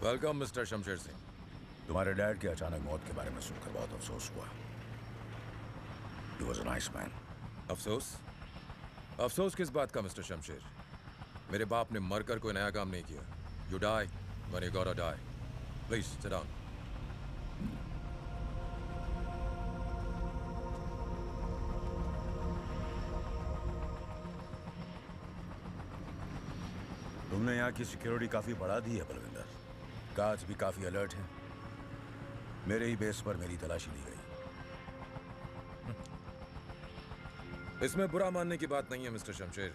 Welcome mister Shamsher Singh. तुम्हारे dad की अचानक मौत के बारे में सुनकर बहुत अफसोस हुआ। He was a nice man. अफसोस? अफसोस किस बात का मिस्टर शमशेर? मेरे बाप ने मरकर कोई नया काम नहीं किया। You die when you gotta die. Please sit down. तुमने यहाँ की सिक्योरिटी काफी बढ़ा दी है बलविंदर। गार्ड्स भी काफी अलर्ट हैं। मेरे ही बेस पर मेरी तलाशी ली गई। इसमें बुरा मानने की बात नहीं है मिस्टर शमशेर।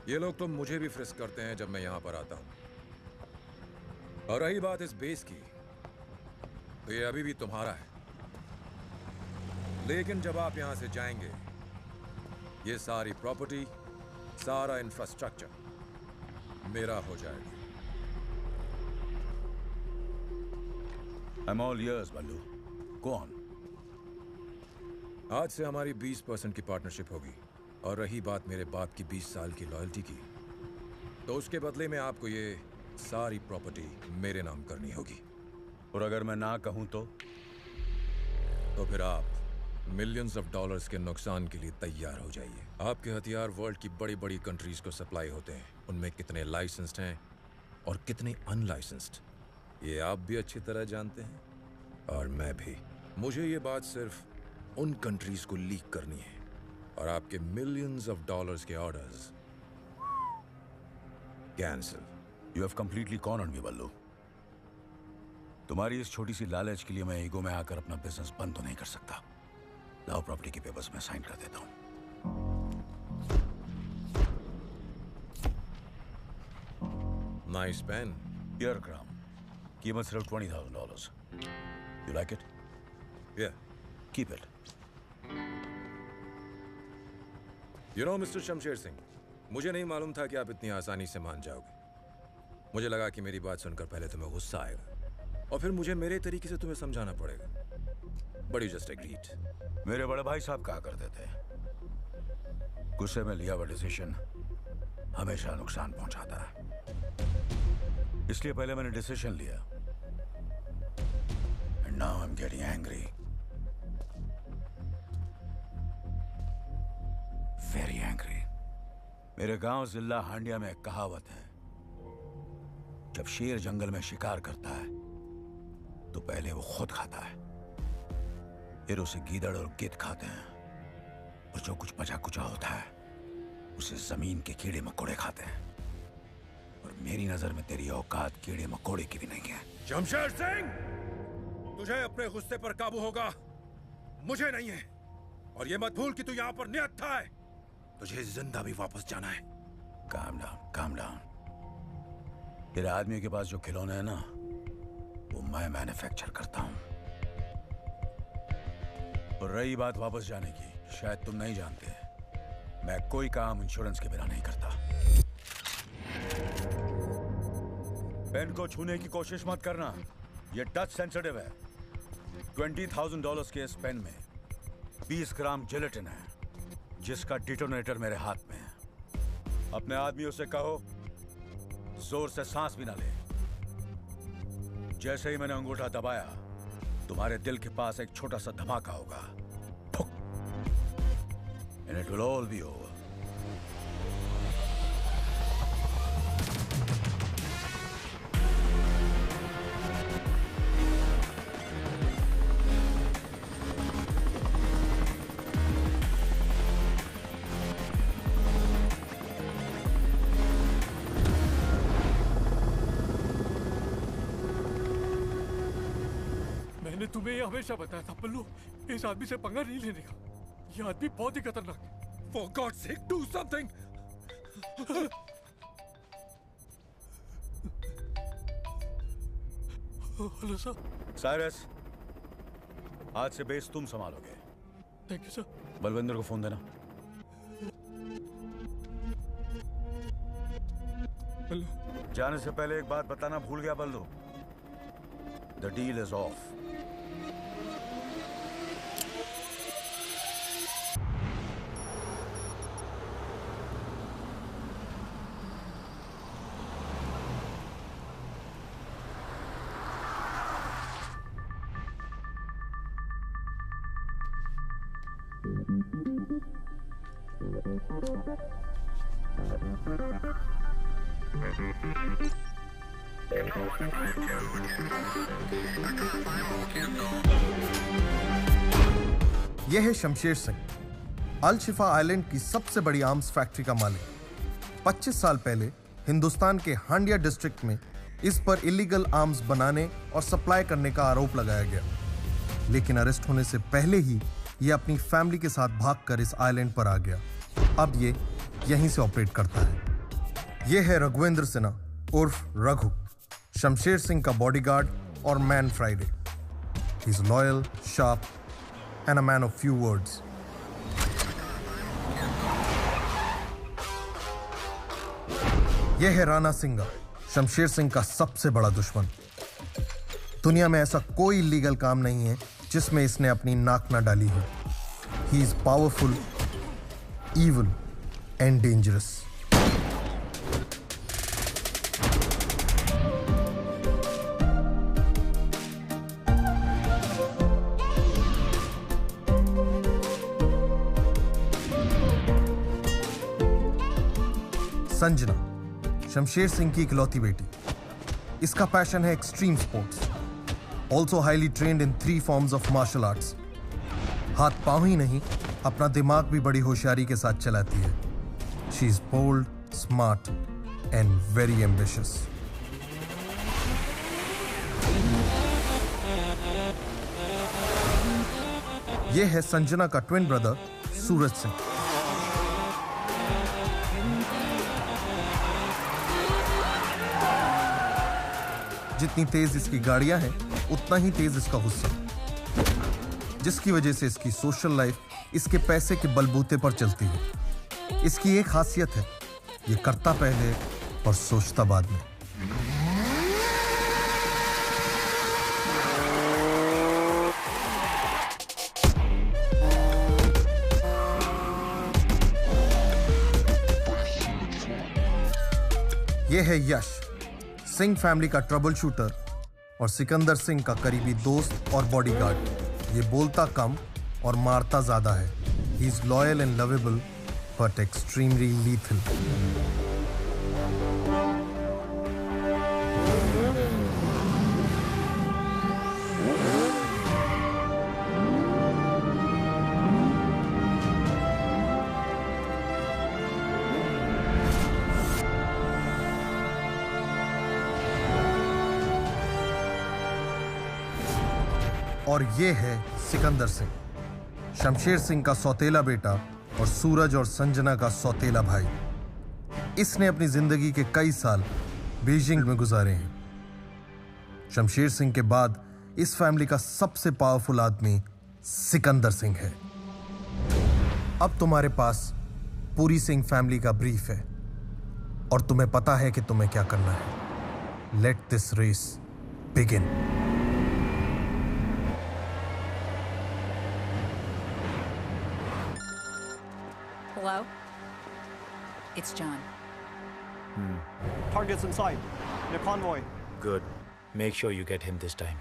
ये लोग तो मुझे भी फ्रिस्क करते हैं जब मैं यहां पर आता हूं। और रही बात इस बेस की, तो ये अभी भी तुम्हारा है। लेकिन जब आप यहां से जाएंगे, ये सारी प्रॉपर्टी, सारा इंफ्रास्ट्रक्चर मेरा हो जाएगा। I'm all ears, Ballu. Go on. आज से हमारी 20% की पार्टनरशिप होगी। और रही बात मेरे बाप की 20 साल की लॉयल्टी की, तो उसके बदले में आपको ये सारी प्रॉपर्टी मेरे नाम करनी होगी। और अगर मैं ना कहूं तो फिर आप मिलियंस ऑफ डॉलर्स के नुकसान के लिए तैयार हो जाइए। आपके हथियार वर्ल्ड की बड़ी बड़ी कंट्रीज को सप्लाई होते हैं। उनमें कितने लाइसेंस्ड हैं और कितने अनलाइसेंस्ड, ये आप भी अच्छी तरह जानते हैं और मैं भी। मुझे ये बात सिर्फ उन कंट्रीज को लीक करनी है और आपके मिलियंस ऑफ डॉलर्स के orders cancel. You have completely cornered me, बल्लू। तुम्हारी इस छोटी सी लालच के लिए मैं ईगो में आकर अपना बिजनेस बंद तो नहीं कर सकता। लाओ प्रॉपर्टी के पेपर्स में साइन कर देता हूं। Nice pen. Here, Gram. कीमत सिर्फ $20,000. You like it? Yeah. Keep it. You know, mister Shamsher Singh, मुझे नहीं मालूम था कि आप इतनी आसानी से मान जाओगे। मुझे लगा कि मेरी बात सुनकर पहले तुम्हें गुस्सा आएगा और फिर मुझे मेरे तरीके से तुम्हें समझाना पड़ेगा। But you just agreed. मेरे बड़े भाई साहब कहा करते थे, गुस्से में लिया हुआ डिसीजन हमेशा नुकसान पहुंचाता है। इसलिए पहले मैंने डिसीजन लिया। And now I'm getting angry. Very angry. मेरे गांव जिला हांडिया में एक कहावत है, जब शेर जंगल में शिकार करता है तो पहले वो खुद खाता है, फिर उसे गीदड़ और गिद्ध खाते हैं, और जो कुछ बचा कुचा होता है उसे जमीन के कीड़े मकोड़े खाते हैं। और मेरी नजर में तेरी औकात कीड़े मकोड़े की भी नहीं है। शमशेर सिंह, तुझे अपने गुस्से पर काबू होगा, मुझे नहीं है। और ये मत भूल कि तू यहाँ पर निहत्था है, तुझे जिंदा भी वापस जाना है। Calm down, calm down. तेरे आदमी के पास जो खिलौने हैं ना, वो मैं मैन्युफैक्चर करता हूं। और रही बात वापस जाने की, शायद तुम नहीं जानते, मैं कोई काम इंश्योरेंस के बिना नहीं करता। पेन को छूने की कोशिश मत करना, ये टच सेंसिटिव है। $20,000 के इस पेन में 20 ग्राम जिलेटिन है, जिसका डिटोनेटर मेरे हाथ में है। अपने आदमियों से कहो जोर से सांस भी ना ले। जैसे ही मैंने अंगूठा दबाया, तुम्हारे दिल के पास एक छोटा सा धमाका होगा, and it will all be over. मैंने तुम्हें ये हमेशा बताया था पल्लू, इस आदमी से पंगा नहीं लेने का। ये आदमी बहुत ही खतरनाक है। For God's sake, do something! Hello sir. Cyrus, आज से बेस तुम संभालोगे। Thank you sir. बलविंदर को फोन देना। हेलो। जाने से पहले एक बात बताना भूल गया बल्लू, द डील इज ऑफ। यह है शमशेर सिंह, अल शिफा आइलैंड की सबसे बड़ी आर्म्स फैक्ट्री का मालिक। 25 साल पहले हिंदुस्तान के हांडिया डिस्ट्रिक्ट में इस पर इलीगल आर्म्स बनाने और सप्लाई करने का आरोप लगाया गया, लेकिन अरेस्ट होने से पहले ही यह अपनी फैमिली के साथ भागकर इस आइलैंड पर आ गया। अब ये यहीं से ऑपरेट करता है। यह है रघुवेंद्र सिन्हा उर्फ रघु, शमशेर सिंह का बॉडीगार्ड और man Friday. He is loyal, sharp and a man of few words. यह है राणा सिंघा, शमशेर सिंह का सबसे बड़ा दुश्मन। दुनिया में ऐसा कोई इलीगल काम नहीं है जिसमें इसने अपनी नाक न डाली हो। He is powerful, evil and dangerous. Sanjana, Shamsher Singh की इकलौती बेटी। इसका पैशन है extreme sports, also highly trained in 3 forms of martial arts. हाथ पांव ही नहीं, अपना दिमाग भी बड़ी होशियारी के साथ चलाती है। She is bold, smart and very ambitious. यह है संजना का ट्विन ब्रदर सूरज सिंह। जितनी तेज इसकी गाड़ियां हैं, उतना ही तेज इसका गुस्सा, जिसकी वजह से इसकी सोशल लाइफ इसके पैसे के बलबूते पर चलती है। इसकी एक खासियत है, ये करता पहले और सोचता बाद में। यह है यश, सिंह फैमिली का ट्रबल शूटर और सिकंदर सिंह का करीबी दोस्त और बॉडीगार्ड। ये बोलता कम और मारता ज्यादा है। He is loyal and lovable but extremely lethal. और ये है सिकंदर सिंह, शमशेर सिंह का सौतेला बेटा और सूरज और संजना का सौतेला भाई। इसने अपनी जिंदगी के कई साल बीजिंग में गुजारे हैं। शमशेर सिंह के बाद इस फैमिली का सबसे पावरफुल आदमी सिकंदर सिंह है। अब तुम्हारे पास पूरी सिंह फैमिली का ब्रीफ है और तुम्हें पता है कि तुम्हें क्या करना है। Let this race begin. Hello? It's John. Target's in sight. In a convoy. Good. Make sure you get him this time.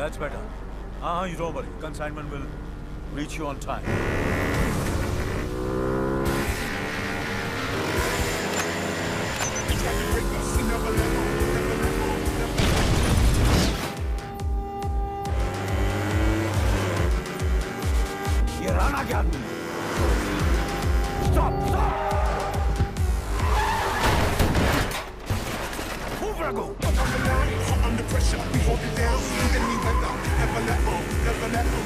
That's better. You don't worry. Consignment will reach you on time. ये राणा क्या आदमी? Stop! Stop! Move, Raghu! Under pressure, we hold it down. Any weather, never let go, never let go.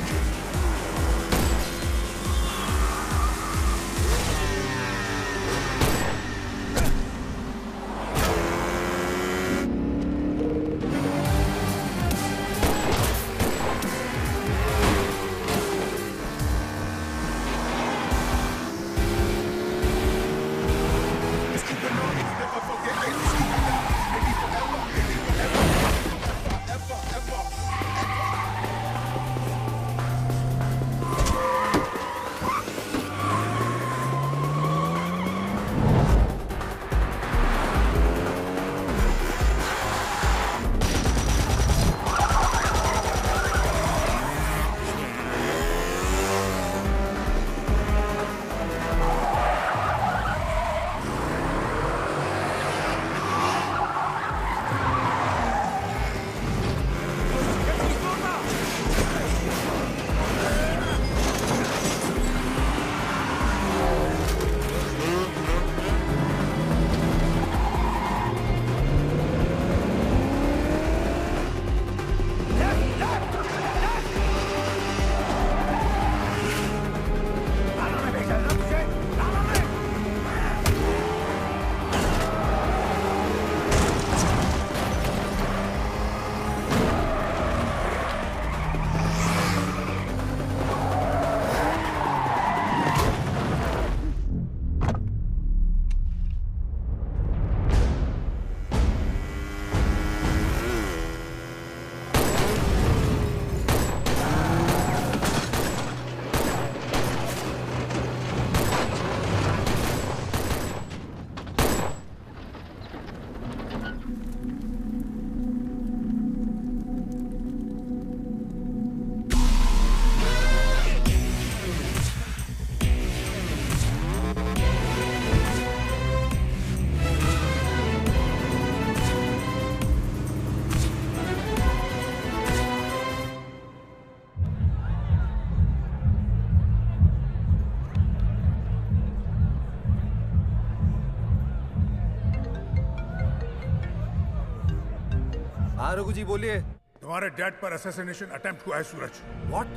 Raghu जी बोलिए। तुम्हारे dad पर assassination attempt हुआ है सूरज। What?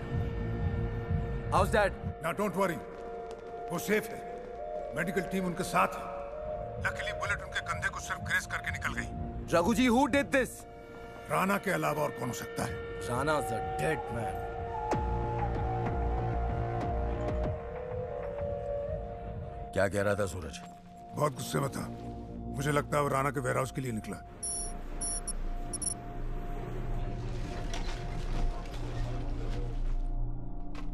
How's that? Now don't worry, वो safe है। मेडिकल टीम उनके साथ है। लकीली बुलेट उनके कंधे को सिर्फ ग्रेस करके निकल गई। रघु जी, who did this? राणा के अलावा और कौन हो सकता है? Rana's a dead man. क्या कह रहा था सूरज? बहुत गुस्से में था। मुझे लगता है वो राणा के वेयरहाउस के लिए निकला।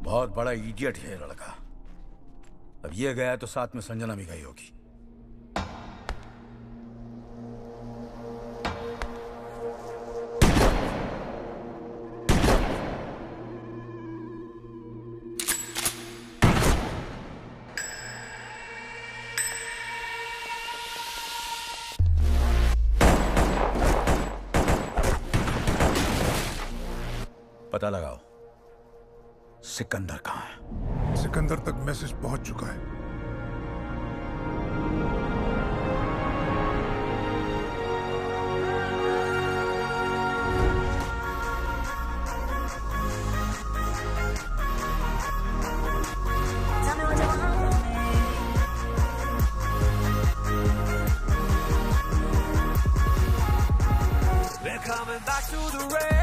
बहुत बड़ा इडियट है ये लड़का। अब ये गया तो साथ में संजना भी गई होगी। पता लगाओ सिकंदर कहाँ है। सिकंदर तक मैसेज पहुंच चुका है। We're coming back to the race.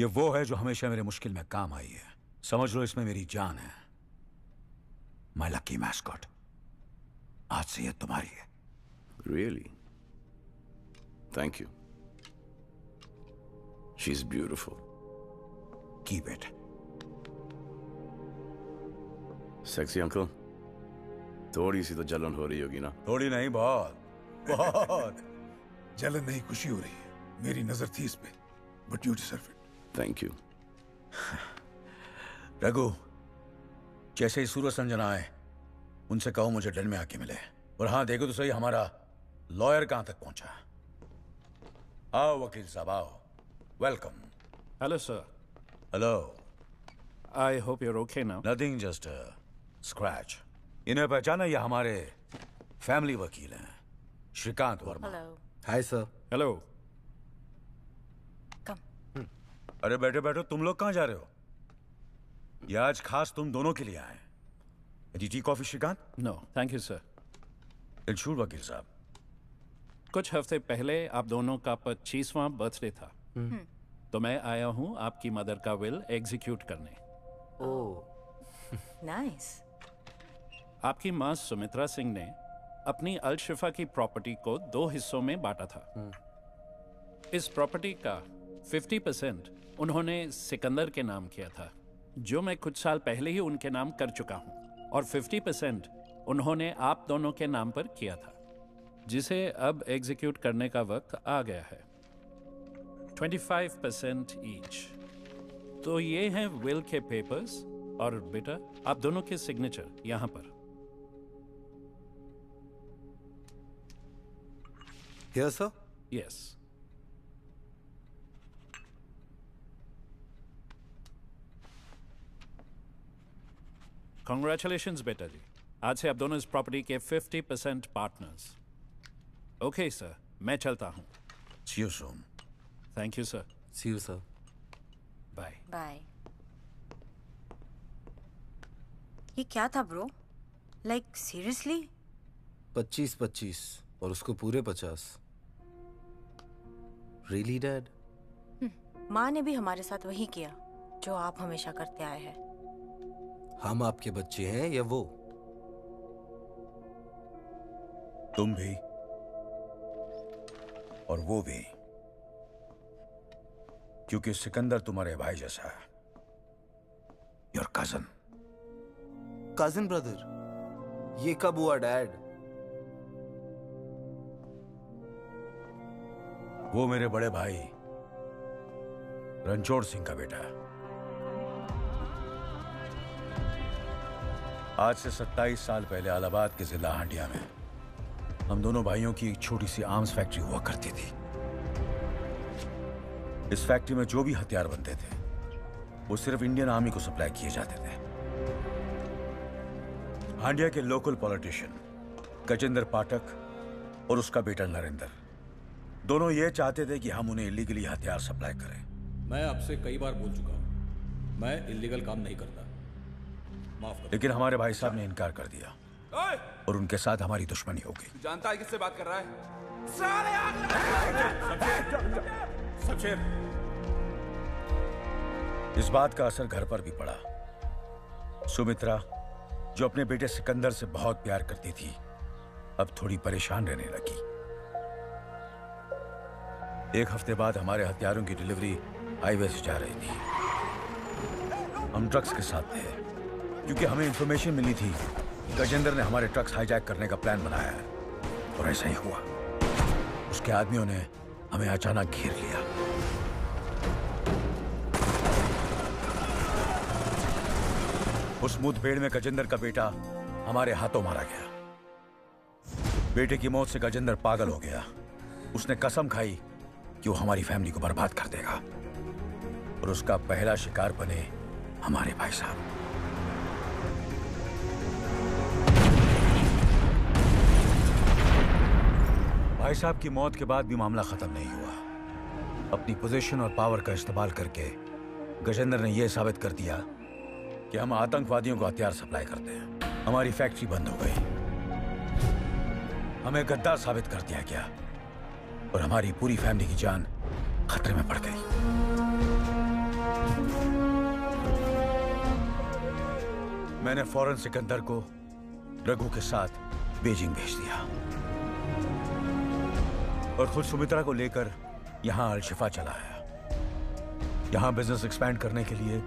ये वो है जो हमेशा मेरे मुश्किल में काम आई है। समझ लो इसमें मेरी जान है। My lucky mascot. आज से ये तुम्हारी है। Really? Thank you. She's beautiful. Keep it. Sexy uncle? थोड़ी सी तो जलन हो रही होगी ना? थोड़ी नहीं, बहुत बहुत। जलन नहीं, खुशी हो रही है। मेरी नजर थी इस पे, but you deserve it. Thank you. Raghu, जैसे ही सूरज संजना आए उनसे कहो मुझे डन में आके मिले। और हाँ, देखो तो सही हमारा लॉयर कहां तक पहुंचा। आओ वकील साहब, आओ। Welcome. Hello, sir. Hello. I hope you're okay now. Nothing, just scratch. इन्हें पहचाना? ये हमारे फैमिली वकील हैं, Shrikant Verma. Hello. Hi, sir. Hello. Come. अरे बैठो बैठो, तुम लोग कहां जा रहे हो? ये आज खास तुम दोनों के लिए आए। Tea coffee Srikanth? No, thank you, sir. इल्शूर वकील साहब। कुछ हफ्ते पहले आप दोनों का 25वां बर्थडे था। तो मैं आया हूं आपकी मदर का विल एग्जीक्यूट करने। Nice. आपकी मां सुमित्रा सिंह ने अपनी अल-शिफा की प्रॉपर्टी को 2 हिस्सों में बांटा था। इस प्रॉपर्टी का 50% उन्होंने सिकंदर के नाम किया था, जो मैं कुछ साल पहले ही उनके नाम कर चुका हूं, और 50% उन्होंने आप दोनों के नाम पर किया था, जिसे अब एग्जीक्यूट करने का वक्त आ गया है। 25% ईच। तो ये हैं विल के पेपर्स, और बेटा आप दोनों के सिग्नेचर यहां पर। Here, sir? यस। Congratulations बेटा जी, आज से आप दोनों इस प्रॉपर्टी के 50% पार्टनर्स। ओके सर, मैं चलता हूँ। See you soon. Thank you sir. See you, sir. Bye. Bye. ये क्या था ब्रो? Like seriously? 25-25 और उसको पूरे 50। Really, Dad? माँ ने भी हमारे साथ वही किया जो आप हमेशा करते आए हैं। हम आपके बच्चे हैं या वो? तुम भी और वो भी, क्योंकि सिकंदर तुम्हारे भाई जैसा है। Your cousin. Cousin brother? ये कब हुआ, Dad? वो मेरे बड़े भाई रणछोड़ सिंह का बेटा है। आज से 27 साल पहले इलाहाबाद के जिला हांडिया में हम दोनों भाइयों की एक छोटी सी आर्म्स फैक्ट्री हुआ करती थी। इस फैक्ट्री में जो भी हथियार बनते थे वो सिर्फ इंडियन आर्मी को सप्लाई किए जाते थे। हांडिया के लोकल पॉलिटिशियन गजेंद्र पाठक और उसका बेटा नरेंद्र दोनों ये चाहते थे कि हम उन्हें इलीगली हथियार सप्लाई करें। मैं आपसे कई बार बोल चुका हूं, मैं इलीगल काम नहीं करता, माफ करो। लेकिन हमारे भाई साहब ने इनकार कर दिया और उनके साथ हमारी दुश्मनी हो गई। जानता है किससे बात कर रहा है? शमशेर, इस बात का असर घर पर भी पड़ा। सुमित्रा, जो अपने बेटे सिकंदर से बहुत प्यार करती थी, अब थोड़ी परेशान रहने लगी। एक हफ्ते बाद हमारे हथियारों की डिलीवरी हाईवे से जा रही थी। हम ड्रग्स के साथ थे, क्योंकि हमें इंफॉर्मेशन मिली थी गजेंद्र ने हमारे ट्रक्स हाईजैक करने का प्लान बनाया है, और ऐसा ही हुआ। उसके आदमियों ने हमें अचानक घेर लिया। उस मुठभेड़ में गजेंद्र का बेटा हमारे हाथों मारा गया। बेटे की मौत से गजेंद्र पागल हो गया। उसने कसम खाई कि वो हमारी फैमिली को बर्बाद कर देगा, और उसका पहला शिकार बने हमारे भाई साहब। भाई साहब की मौत के बाद भी मामला खत्म नहीं हुआ। अपनी पोजीशन और पावर का इस्तेमाल करके गजेंद्र ने यह साबित कर दिया कि हम आतंकवादियों को हथियार सप्लाई करते हैं। हमारी फैक्ट्री बंद हो गई, हमें गद्दार साबित कर दिया गया, और हमारी पूरी फैमिली की जान खतरे में पड़ गई। मैंने फौरन सिकंदर को रघु के साथ बीजिंग भेज दिया और खुद सुमित्रा को लेकर यहां अलशिफा चला आया। यहां बिजनेस एक्सपैंड करने के लिए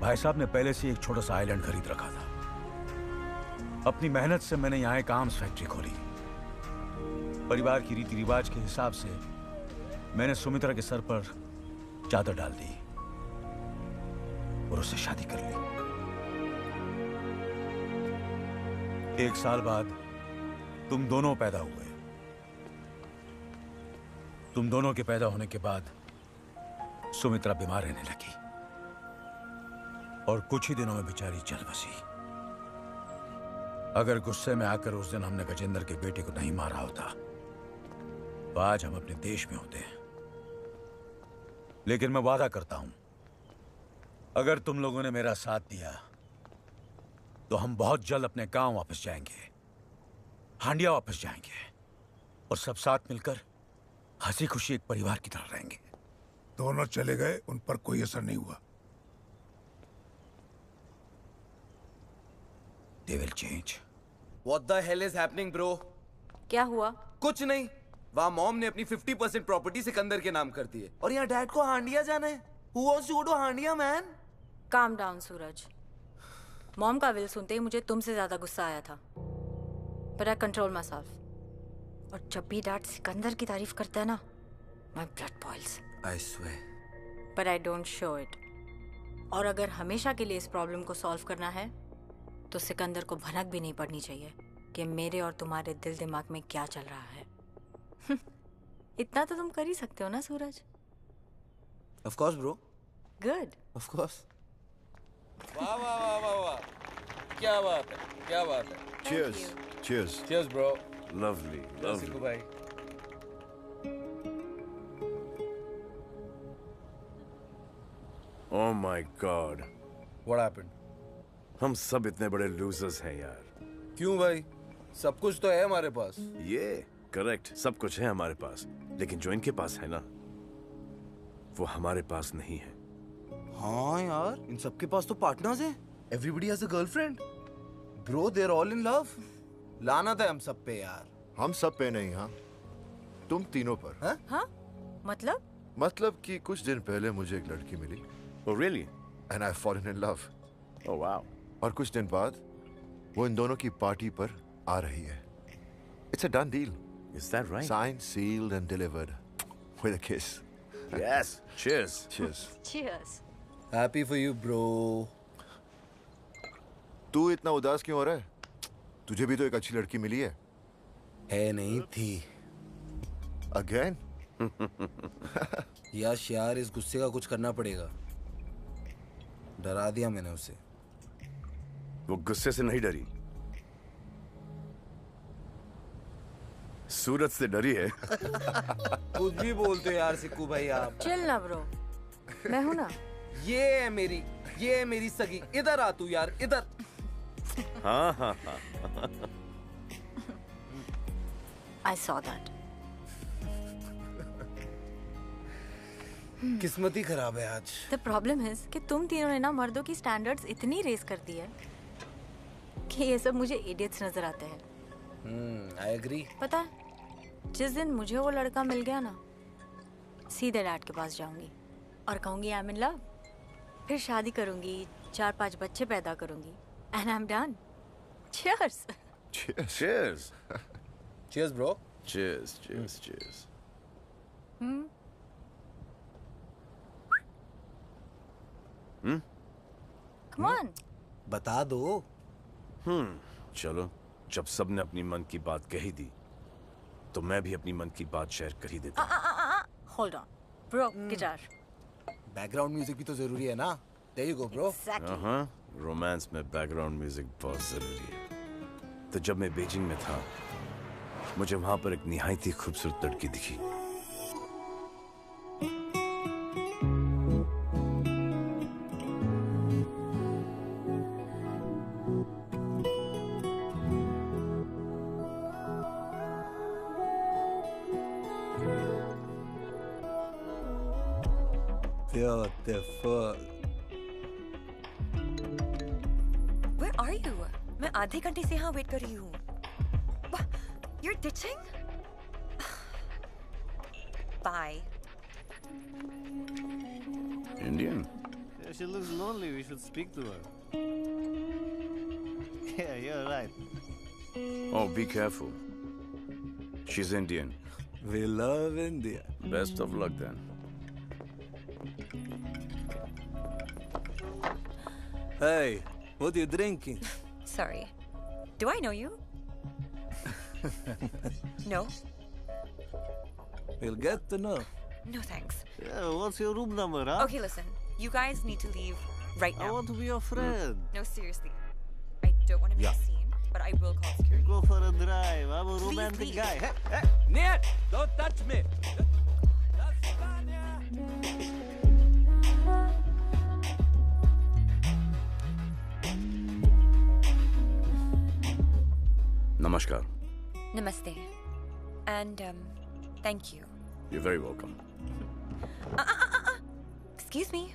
भाई साहब ने पहले से एक छोटा सा आइलैंड खरीद रखा था। अपनी मेहनत से मैंने यहां एक आर्म्स फैक्ट्री खोली। परिवार की रीति रिवाज के हिसाब से मैंने सुमित्रा के सर पर चादर डाल दी और उससे शादी कर ली। 1 साल बाद तुम दोनों पैदा हुए। तुम दोनों के पैदा होने के बाद सुमित्रा बीमार रहने लगी और कुछ ही दिनों में बेचारी चल बसी। अगर गुस्से में आकर उस दिन हमने गजेंद्र के बेटे को नहीं मारा होता तो आज हम अपने देश में होते हैं। लेकिन मैं वादा करता हूं, अगर तुम लोगों ने मेरा साथ दिया तो हम बहुत जल्द अपने गांव वापस जाएंगे, हांडिया वापस जाएंगे और सब साथ मिलकर हंसी खुशी एक परिवार की तरह रहेंगे। दोनों चले गए, उन पर कोई असर नहीं हुआ। They will change. What the hell is happening, bro? क्या हुआ? कुछ नहीं। वहाँ मॉम ने अपनी 50% प्रॉपर्टी सिकंदर के नाम कर दी है और यहाँ डैड को हांडिया जाना है। Who wants to go to Handia, man? Calm down, Suraj. Mom का विल सुनते ही मुझे तुमसे ज्यादा गुस्सा आया था, but I control myself. और जब भी डैड सिकंदर की तारीफ करता है ना, my blood boils. I swear. But I don't show it. और अगर हमेशा के लिए इस प्रॉब्लम को सॉल्व करना है तो सिकंदर को भनक भी नहीं पड़नी चाहिए कि मेरे और तुम्हारे दिल दिमाग में क्या चल रहा है। इतना तो तुम कर ही सकते हो ना सूरज? Of course, bro. Good. Of course. वाह वाह वाह वाह वाह, क्या बात है, क्या बात है। Cheers. Cheers. Cheers, bro. Lovely. Lovely. सिक्कू भाई। Oh my God. What happened? हम सब इतने बड़े लूजर्स हैं यार। क्यों भाई? सब कुछ तो है हमारे पास। ये करेक्ट, सब कुछ है हमारे पास, लेकिन जो इनके पास है ना, वो हमारे पास नहीं है। हाँ यार, इन सबके पास तो पार्टनर्स हैं। Everybody has a girlfriend. Bro, they're all in love. लानत है हम सब पे यार। हम सब पे नहीं, हाँ तुम तीनों पर। हाँ? मतलब? मतलब कि कुछ दिन पहले मुझे एक लड़की मिली। Oh really? And I've fallen in love. Oh wow. और कुछ दिन बाद वो इन दोनों की पार्टी पर आ रही है। It's a done deal. Is that right? Signed, sealed and delivered with a kiss. Yes. Cheers. Cheers. Cheers. Happy for you, bro. तू इतना उदास क्यों हो रहा है? तुझे भी तो एक अच्छी लड़की मिली है। है नहीं थी। Again? यश यार, इस गुस्से का कुछ करना पड़ेगा। डरा दिया मैंने उसे। वो गुस्से से नहीं डरी, सूरज से डरी है। कुछ भी बोलते हो यार सिक्कू भाई आप। चिल ना ब्रो, मैं हूं ना। ये है मेरी सगी। इधर आ तू यार, इधर। हाँ हाँ हाँ। I saw that. किस्मत ही खराब है आज। The problem is कि तुम तीनों ने ना मर्दों की स्टैंडर्ड्स इतनी रेस कर दी है कि ये सब मुझे इडियट्स नजर आते हैं। I agree. पता है, जिस दिन मुझे वो लड़का मिल गया ना, सीधे डैड के पास जाऊंगी और कहूंगी आई एम इन लव। फिर शादी करूंगी, 4-5 बच्चे पैदा करूंगी and I'm done. Cheers. Cheers. Cheers. Cheers, bro. Cheers. Cheers. Cheers. Come on. बता दो। चलो, जब सबने अपनी मन की बात कही दी, तो मैं भी अपनी मन की बात शेयर कर ही देता हूँ। Hold on. Bro, guitar. Background music भी तो जरूरी है ना। There you go, bro. Exactly. हाँ, रोमांस में बैकग्राउंड म्यूजिक बहुत जरूरी है। तो जब मैं बीजिंग में था, मुझे वहां पर एक निहायत ही खूबसूरत लड़की दिखी। What the fuck? Where are you? आधे घंटे से यहाँ वेट कर रही हूँ। You're ditching? Bye. Indian? Yeah, she looks lonely. We should speak to her. Yeah, you're right. Oh, be careful. She's Indian. We love India. Best of luck then. Hey, what are you drinking? Sorry. Do I know you? No? We'll get to know. No thanks. Yeah, what's your room number, huh? Okay, listen. You guys need to leave right now. I want to be your friend. No, seriously. I don't want to make a scene, but I will call security. Go for a drive. I'm a romantic leave. guy. Hey, hey. Ned, don't touch me. Namaskar. Namaste. And, thank you. You're very welcome. Excuse me.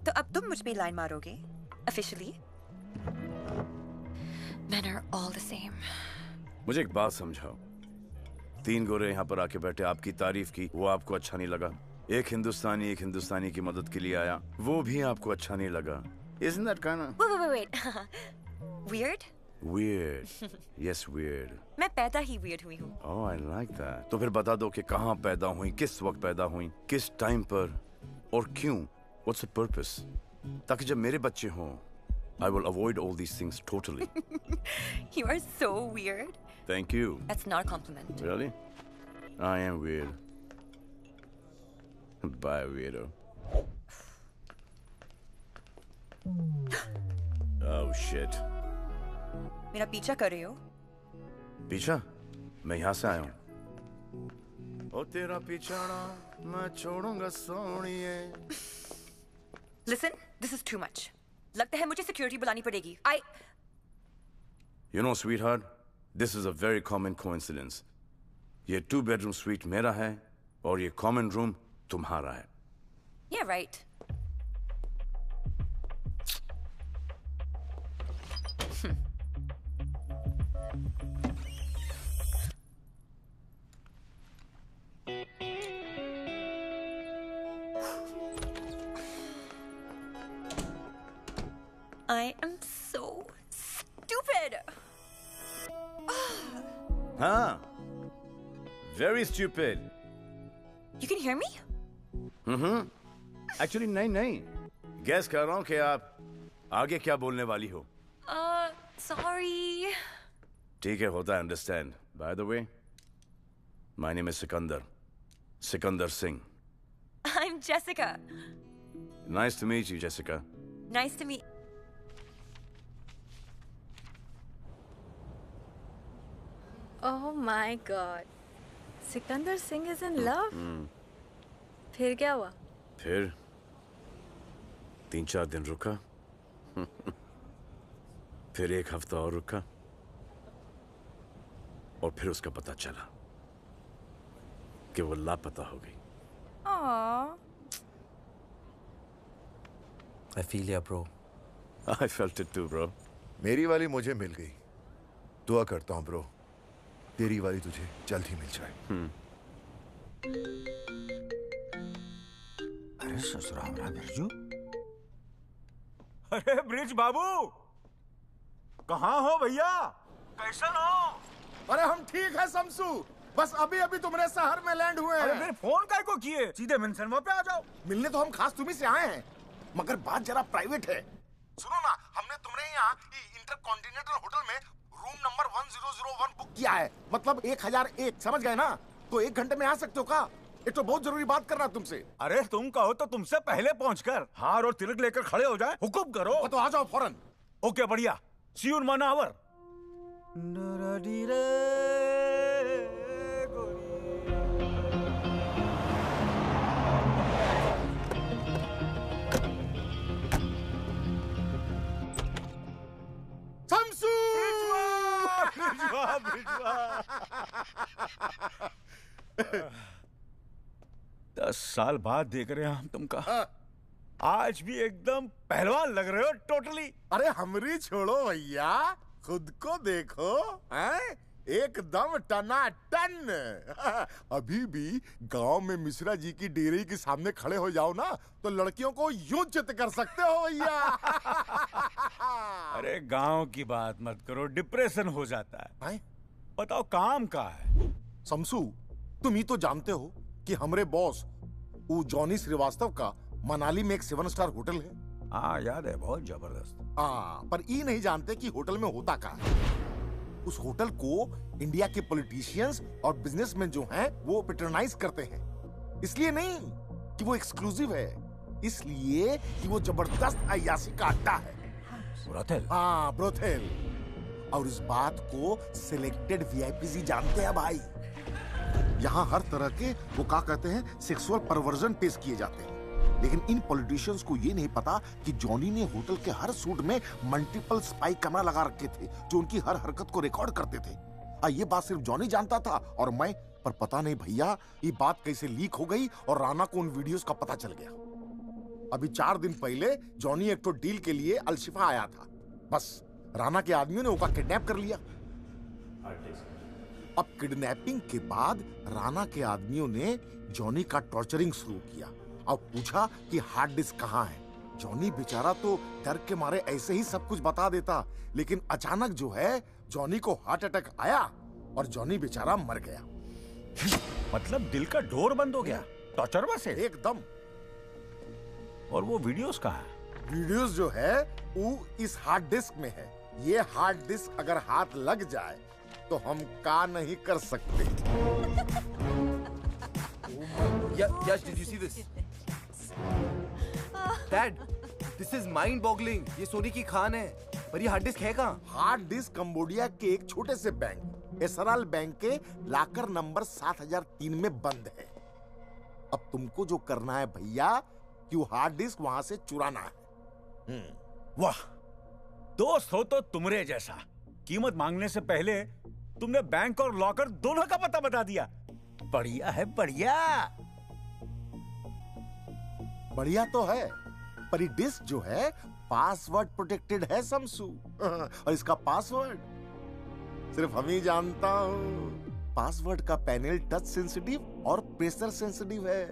तो अब तुम मुझ पे line मारोगे? Officially? Men are all the same. मुझे एक बात समझाओ। 3 गोरे यहाँ पर आके बैठे, आपकी तारीफ की, वो आपको अच्छा नहीं लगा। एक हिंदुस्तानी की मदद के लिए आया, वो भी आपको अच्छा नहीं लगा। Isn't that kind of... Wait. Weird? Weird. Yes, weird. मैं पैदा ही weird हुई हूँ। Oh, I like that. तो फिर बता दो कि कहाँ पैदा हुई, किस वक्त पैदा हुई, किस टाइम पर और क्यों? What's the purpose? ताकि जब मेरे बच्चे हों, I will avoid all these things totally. You are so weird. Thank you. That's not a compliment. Really? I am weird. Bye, weirdo. Oh, shit. मेरा पीछा कर रहे हो? पीछा? मैं यहाँ से आया हूँ। ओ तेरा पीछाना मैं छोड़ूंगा सोनिए। Listen, this is too much. लगता है मुझे security बुलानी पड़ेगी. You know, sweetheart, this is a very common coincidence. ये 2-bedroom suite मेरा है और ये common room तुम्हारा है. Yeah, right. I am so stupid. Huh? Very stupid. You can hear me? Actually, नहीं. Guess कर रहा हूँ कि आप आगे क्या बोलने वाली हो. Sorry. ठीक है, होता है, understand. By the way, my name is Sikandar. Sikandar Singh. I'm Jessica. Nice to meet you, Jessica. Nice to meet. Oh my God. Sikandar Singh is in love? फिर क्या हुआ? फिर 3-4 दिन रुका. फिर 1 हफ्ता और रुका. और फिर उसका पता चला कि वो लापता हो गई. Aww. I feel ya, bro. I felt it too, bro. मेरी वाली मुझे मिल गई. दुआ करता हूँ ब्रो, तेरी वाली तुझे जल्द ही मिल जाए. अरे ससुराल रहा बिरजू. अरे ब्रिज बाबू, कहाँ हो भैया? कैसन हो? अरे हम ठीक है शमसू, बस अभी अभी तुम्हारे शहर में लैंड हुए हैं. अरे फिर फोन काय को किए? सीधे मेंशन पे आ जाओ. मिलने तो हम खास तुम्ही से आए हैं, मगर बात जरा प्राइवेट है. सुनो ना, हमने तुम्हारे यहाँ इंटरकॉन्टिनेंटल होटल में रूम नंबर 1001 बुक किया है. मतलब 1001, समझ गए ना? तो 1 घंटे में आ सकते हो का? एक तो बहुत जरूरी बात करना तुमसे. अरे तुम कहो तो तुमसे पहले पहुंचकर हार और तिलक लेकर खड़े हो जाए. हुकुम करो. तो आ जाओ फौरन. ओके, बढ़िया. सी यू इन 1 आवर. शमसू! 10 साल बाद देख रहे हैं हम तुमका. आज भी एकदम पहलवान लग रहे हो टोटली। अरे हमरी छोड़ो भैया, खुद को देखो, हैं? एकदम टनाटन। अभी भी गांव में मिश्रा जी की डेयरी के सामने खड़े हो जाओ ना तो लड़कियों को यूं चित कर सकते हो भैया। अरे गांव की बात मत करो, डिप्रेशन हो जाता है। बताओ काम का है। शमसू, तुम ही तो जानते हो कि हमारे बॉस वो जॉनी श्रीवास्तव का मनाली में एक 7 स्टार होटल है। हाँ याद है, बहुत जबरदस्त। हाँ, पर ये नहीं जानते कि होटल में होता क्या है। उस होटल को इंडिया के पॉलिटिशियंस और बिजनेसमैन जो हैं वो पैट्रोनाइज करते हैं। इसलिए नहीं कि वो एक्सक्लूसिव है, इसलिए कि वो जबरदस्त अय्याशी का अड्डा है। ब्रोथेल? हाँ, ब्रोथेल। और इस बात को सिलेक्टेड वीआईपी ही जानते हैं भाई। यहाँ हर तरह के वो क्या कहते हैं सेक्सुअल परवर्जन पेश किए जाते हैं। लेकिन इन पॉलिटिशियंस को ये नहीं पता कि जॉनी ने होटल के हर सूट में मल्टीपल स्पाई कैमरा लगा रखे थे जो उनकी हर हरकत को रिकॉर्ड करते थे। ये बात सिर्फ जॉनी जानता था और मैं, पर पता नहीं भैया ये बात कैसे लीक हो गई और राणा को उन वीडियोस का पता चल गया। अभी 4 दिन पहले जॉनी एक तो डील के लिए अलशिफा आया था, बस राणा के आदमियों ने उसका किडनैप कर लिया। अब किडनैपिंग के बाद राणा के आदमियों ने जॉनी का टॉर्चरिंग शुरू किया और पूछा कि हार्ड डिस्क कहाँ है। जॉनी बेचारा तो डर के मारे ऐसे ही सब कुछ बता देता, लेकिन अचानक जो है जॉनी को हार्ट अटैक आया और जॉनी बेचारा मर गया। मतलब दिल का डोर बंद हो गया टॉर्चर से? एकदम। और वो वीडियोस कहाँ है? वीडियोस जो है वो इस हार्ड डिस्क में है। ये हार्ड डिस्क अगर हाथ लग जाए तो हम का नहीं कर सकते। Yash, did you see this? Dad, this is mind-boggling. ये सोने की खान है, पर ये हार्ड डिस्क है कहाँ? हार्ड डिस्क कंबोडिया के एक छोटे से बैंक, एसराल बैंक के लाकर नंबर 7003 में बंद है। अब तुमको जो करना है भैया कि वो हार्ड डिस्क वहां से चुराना है। वाह, दोस्त हो तो तुमरे जैसा। कीमत मांगने से पहले तुमने बैंक और लॉकर दोनों का पता बता दिया। बढ़िया है, बढ़िया। बढ़िया तो है, पर ये डिस्क जो है पासवर्ड प्रोटेक्टेड है शमसू। और इसका पासवर्ड सिर्फ हम ही जानता हूं। पासवर्ड का पैनल टच सेंसिटिव और प्रेशर सेंसिटिव है,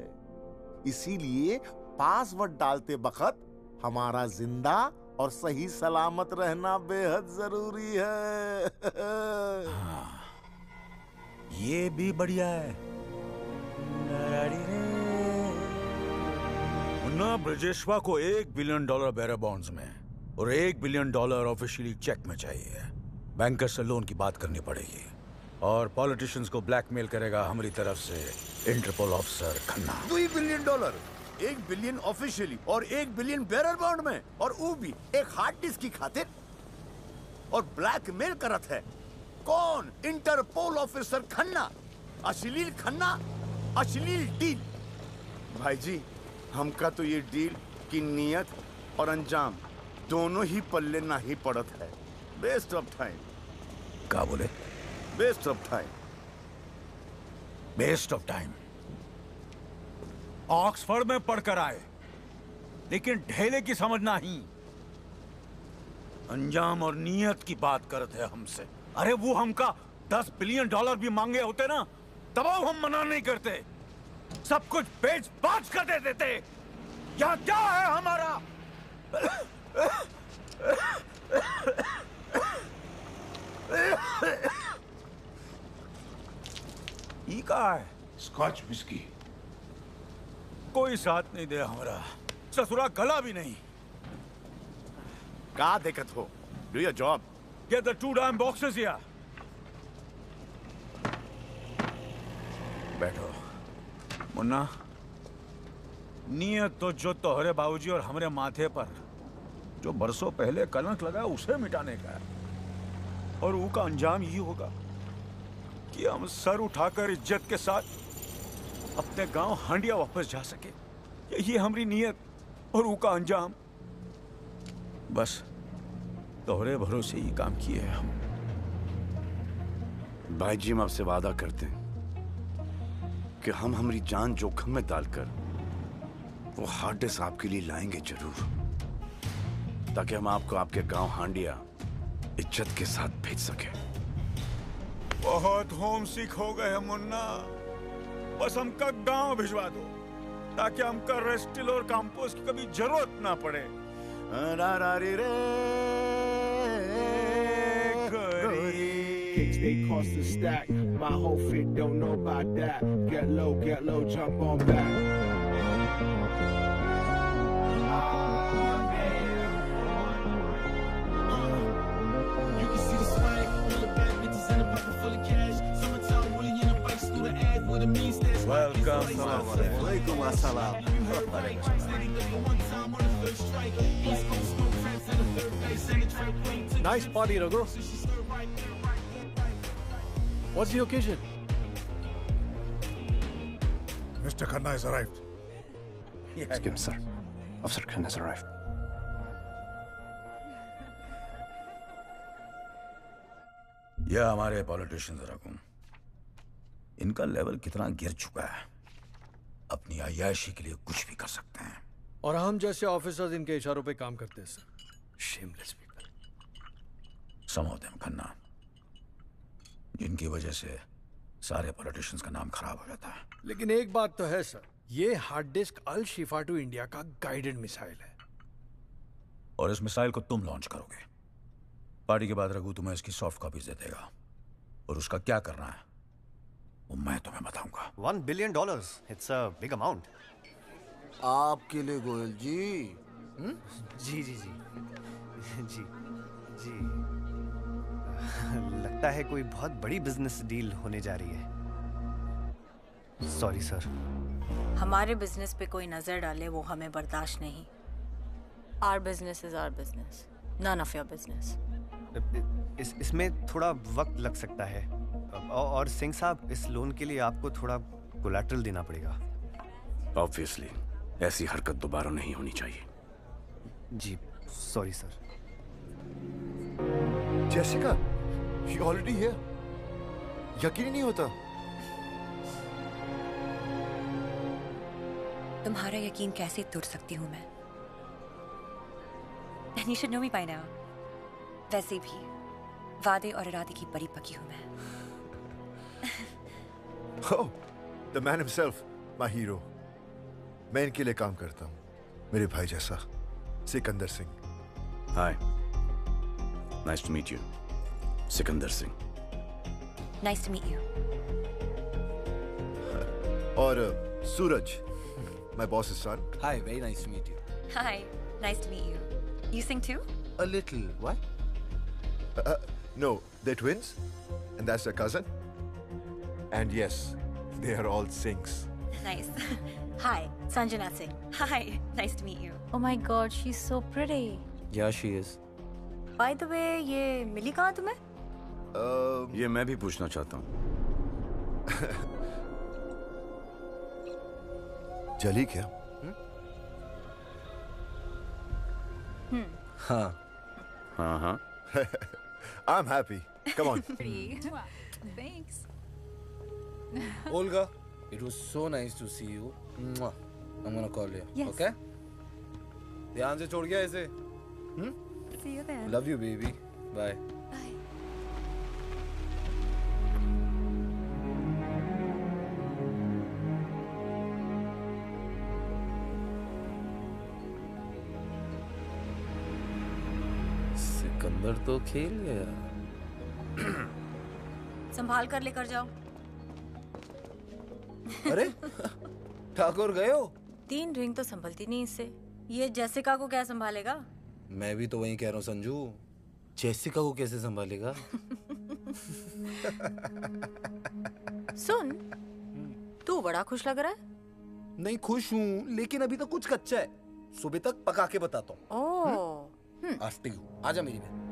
इसीलिए पासवर्ड डालते वक्त हमारा जिंदा और सही सलामत रहना बेहद जरूरी है। हाँ, ये भी बढ़िया है। मुन्ना ब्रजेश्वा को $1 बिलियन बेरर बॉन्ड्स में और $1 बिलियन ऑफिशियली चेक में चाहिए। बैंकर से लोन की बात करनी पड़ेगी और पॉलिटिशियंस को ब्लैकमेल करेगा हमारी तरफ से Interpol officer Khanna. $2 billion, $1 billion officially और $1 बिलियन बेरर बॉन्ड में, और वो भी एक हार्ड डिस्क की खातिर। और ब्लैकमेल करत है कौन? Interpol officer Khanna. अश्लील खन्ना, अश्लील डील। भाई जी, हमका तो ये डील की नियत और अंजाम दोनों ही पल्ले ना ही पड़त है। Waste of time. क्या बोले? Waste of time. Waste of time. Oxford में पढ़कर आए, लेकिन ढेले की समझ नहीं। अंजाम और नियत की बात करते हैं हमसे। अरे वो हमका $10 बिलियन भी मांगे होते ना, तब हम मना नहीं करते। सब कुछ बेच बाच कर दे देते। यहाँ क्या है हमारा? ई कहा है? Scotch whisky. कोई साथ नहीं दे हमारा, ससुरा गला भी नहीं। का देखत हो? Do your job. Get the 2 damn boxes here. बैठो। मुन्ना, नियत तो जो तोहरे बाबूजी और हमारे माथे पर जो बरसों पहले कलंक लगा उसे मिटाने का है। और वो का अंजाम यही होगा कि हम सर उठाकर इज्जत के साथ अपने गांव हांडिया वापस जा सके। यही हमारी नियत और वो का अंजाम। बस तोहरे भरोसे ही काम किए हैं हम। भाई जी, हम आपसे वादा करते हैं कि हम हमारी जान जोखिम में डालकर वो हार्ड डिस्क आपके लिए लाएंगे जरूर, ताकि हम आपको आपके गांव हांडिया इज्जत के साथ भेज सके। बहुत होम सिक हो गए हैं मुन्ना, बस हमका गांव भिजवा दो ताकि हमका रेस्टिल और कंपोस्ट की कभी जरूरत ना पड़े। Kicks they cost a stack. My whole fit don't know about that. Get low, jump on back. You can see the swag, all the bad bitches in a pocket full of cash. Summertime Willie in a bike through the ad with a mean stash. Welcome, Walaikum assalam. Nice party, Raghu. What's the occasion? Mr. Khanna has arrived. Excuse me, sir. Officer Khan has arrived. यह हमारे politicians रकूं, इनका level कितना गिर चुका है, अपनी अय्याशी के लिए कुछ भी कर सकते हैं। और हम जैसे ऑफिसर्स इनके इशारों पे काम करते हैं sir. Shameless people. Some of them Khanna, जिनकी वजह से सारे पॉलिटिशियंस का नाम खराब हो जाता है। लेकिन एक बात तो है सर, ये hard disk Al Shifa to India का गाइडेड मिसाइल है। और इस मिसाइल को तुम लॉन्च करोगे। पार्टी के बाद रघु तुम्हें इसकी सॉफ्ट कॉपीज दे देगा, और उसका क्या करना है वो मैं तुम्हें बताऊंगा। $1 billion. It's a big amount. आपके लिए गोयल जी। जी जी जी जी जी लगता है कोई बहुत बड़ी बिजनेस डील होने जा रही है। Sorry sir. हमारे बिजनेस पे कोई नजर डाले वो हमें बर्दाश्त नहीं। Our business is our business, none of your business. इसमें थोड़ा वक्त लग सकता है, और सिंह साहब इस लोन के लिए आपको थोड़ा कोलैटरल देना पड़ेगा। ऑब्वियसली ऐसी हरकत दोबारा नहीं होनी चाहिए। जी sorry sir. Jessica, she already here. यकीन ही नहीं होता। तुम्हारा यकीन कैसे तोड़ सकती हूँ मैं? And you should know me by now. वैसे भी वादे और इरादे की बड़ी पकी हूँ मैं। Oh, the man himself, my hero. मैं इनके लिए काम करता हूँ, मेरे भाई जैसा, Sikandar Singh. Hi. Nice to meet you. Sikandar Singh. Nice to meet you. और सूरज, my boss's son. Hi, very nice to meet you. Hi, nice to meet you. You sing too? A little. What? No, they're twins, and that's their cousin. And yes, they are all Singhs. Nice. Hi, Sanjana Singh. Hi, nice to meet you. Oh my God, she's so pretty. Yeah, she is. By the way, ये मिली कहाँ तुम्हें? ये मैं भी पूछना चाहता हूँ। जली क्या? हाँ। हाँ हाँ। I'm happy. Come on. Thanks. Olga, it was so nice to see you. Mwah. I'm gonna call you. Yes. Okay? ध्यान से छोड़ गया ऐसे। See you then. Love you, baby. Bye. Bye. Sikandar तो खेल गया। संभाल कर लेकर जाओ। अरे ठाकुर गए हो? 3 रिंग तो संभलती नहीं इससे। ये जेसिका को क्या संभालेगा? मैं भी तो वही कह रहा हूँ संजू, जेसिका को कैसे संभालेगा? सुन, तू बड़ा खुश लग रहा है। नहीं खुश हूँ, लेकिन अभी तक कुछ कच्चा है। सुबह तक पका के बताता हूँ। ओह। आफ्टर यू, आजा मेरी बहन।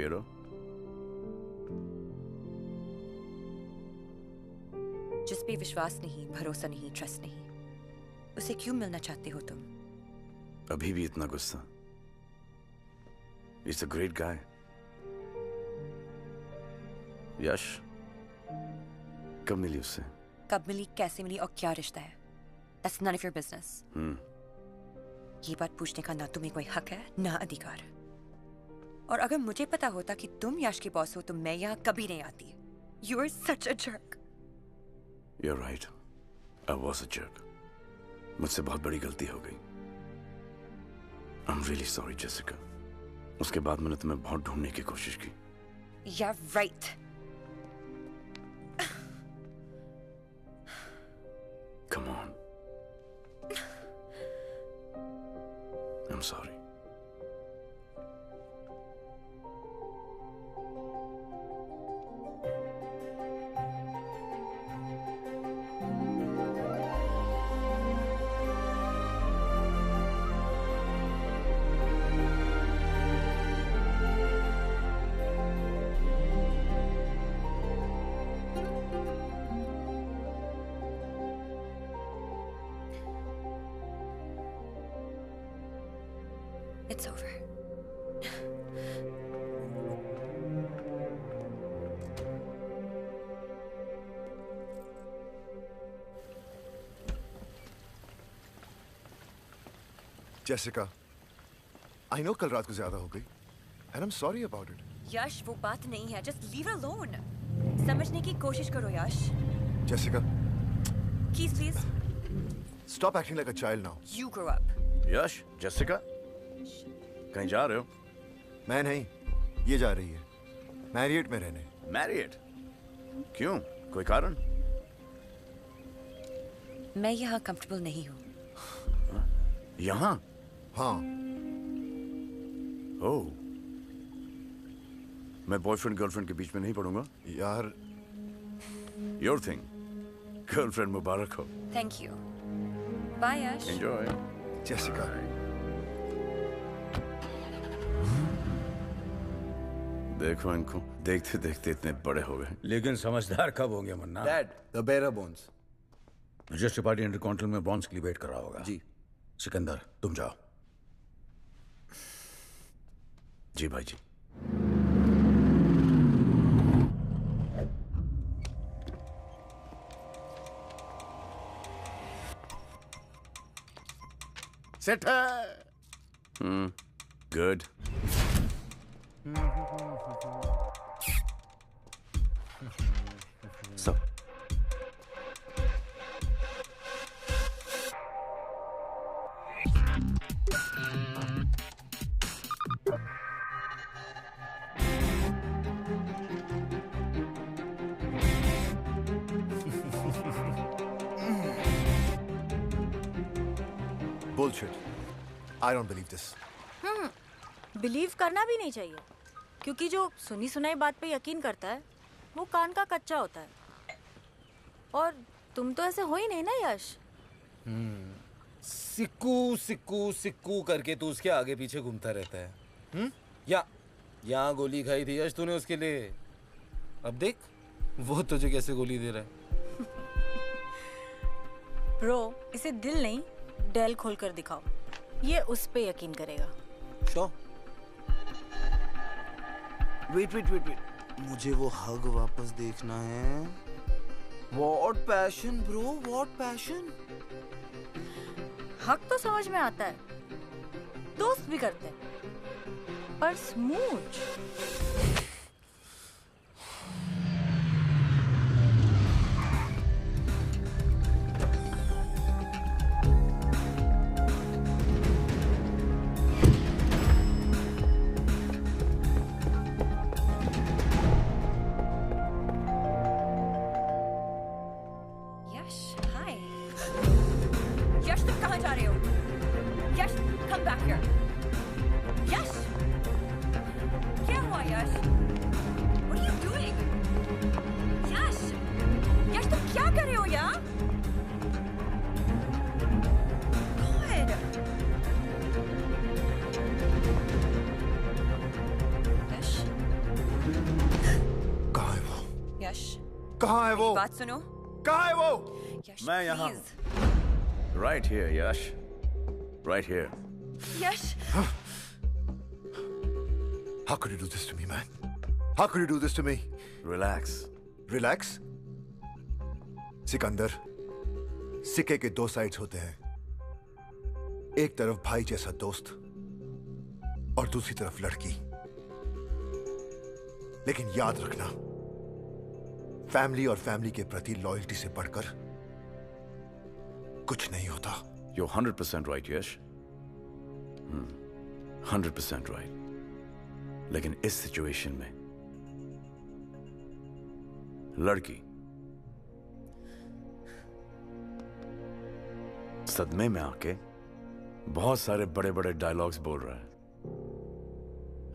वीरो? जिस पे विश्वास नहीं, भरोसा नहीं, ट्रस्ट नहीं, उसे क्यों मिलना चाहते हो तुम? अभी भी इतना गुस्सा? He's a great guy. यश, कब मिली उससे? कब मिली, कैसे मिली और क्या रिश्ता है? That's none of your business. ये बात पूछने का ना तुम्हें कोई हक है ना अधिकार। और अगर मुझे पता होता कि तुम यश के बॉस हो तो मैं यहाँ कभी नहीं आती। You are such a jerk. You're right. I was a jerk. मुझसे बहुत बड़ी गलती हो गई। I'm really sorry, Jessica. उसके बाद मैंने तुम्हें बहुत ढूंढने की कोशिश की। Yeah, right. Come on. I'm sorry. It's over. Jessica, I know कल रात को ज्यादा हो गई, and I'm sorry about it. यश, वो बात नहीं है. Just leave her alone. समझने की कोशिश करो यश. Jessica, Keys, please. stop acting like a child now. You grow up. Yash, Jessica, कहीं जा रहे हो? मैं नहीं, ये जा रही है मैरियट में रहने। मैरियट? क्यों? कोई कारण? मैं यहाँ कंफर्टेबल नहीं हूँ। यहाँ? हाँ। ओह, मैं बॉयफ्रेंड गर्लफ्रेंड के बीच में नहीं पड़ूंगा। यार, योर थिंग। गर्लफ्रेंड मुबारक हो। Thank you. Bye, Yash. Enjoy. Jessica. देखो इनको, देखते देखते इतने बड़े हो गए। लेकिन समझदार कब होंगे Munna? Dad, the bearer bonds. Registry party intercontinental में बॉन्ड्स के लिए वेट कर रहा होगा। जी। सिकंदर, तुम जाओ। जी भाई जी। सेट है। Good. So. Bullshit. I don't believe this. Believe करना भी नहीं चाहिए, क्योंकि जो सुनी सुनाई बात पे यकीन करता है वो कान का कच्चा होता है। और तुम तो ऐसे हो ही नहीं ना यश। सिक्कू सिक्कू सिक्कू करके तू उसके आगे पीछे घूमता रहता है। यहाँ गोली खाई थी यश तूने उसके लिए, अब देख वो तुझे कैसे गोली दे रहा है। ब्रो, इसे दिल नहीं डेल खोल कर दिखाओ, ये उस पे यकीन करेगा। Show wait wait wait wait, मुझे वो हग वापस देखना है। What passion bro, what passion. हक तो समझ में आता है, दोस्त भी करते हैं, पर स्मूच। वो? बात सुनो। कहाँ है वो? यश, मैं यहाँ हूँ। Right here, Yash. Right here. Yash. How could you do this to me, man? How could you do this to me? Relax. Relax? Sikandar, सिक्के के दो साइड्स होते हैं। एक तरफ भाई जैसा दोस्त और दूसरी तरफ लड़की। लेकिन याद रखना, फैमिली और फैमिली के प्रति लॉयल्टी से बढ़कर कुछ नहीं होता। You're 100% right, Yash. 100% right. लेकिन इस सिचुएशन में लड़की सदमे में आके बहुत सारे बड़े बड़े डायलॉग्स बोल रहा है।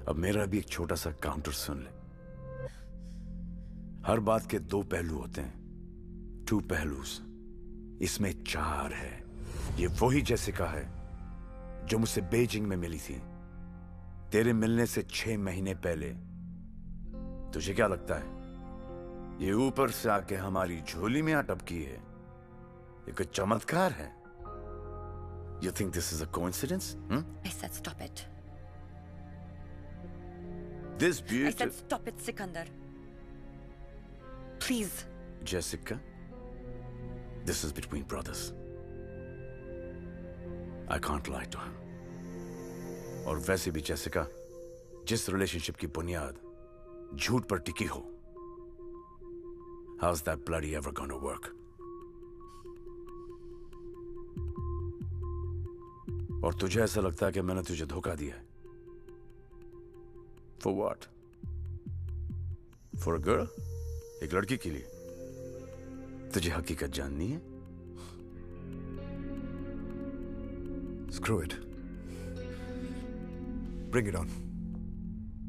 अब मेरा भी एक छोटा सा काउंटर सुन ले। हर बात के दो पहलू होते हैं, टू पहलूस। इसमें चार है। ये वही जेसिका है जो मुझसे बीजिंग में मिली थी, तेरे मिलने से 6 महीने पहले। तुझे क्या लगता है ये ऊपर से आके हमारी झोली में अटकी है? ये कोई चमत्कार है? You think this is a coincidence? I said stop it. This I beautiful said stop it, Sikandar. Please. Jessica, this is between brothers. I can't lie to him. और वैसे भी जेसिका, जिस रिलेशनशिप की बुनियाद झूठ पर टिकी हो, how's that bloody ever gonna work? और तुझे ऐसा लगता है कि मैंने तुझे धोखा दिया है? For what? For a girl? एक लड़की के लिए? तुझे हकीकत जाननी है? Screw it. Bring it on.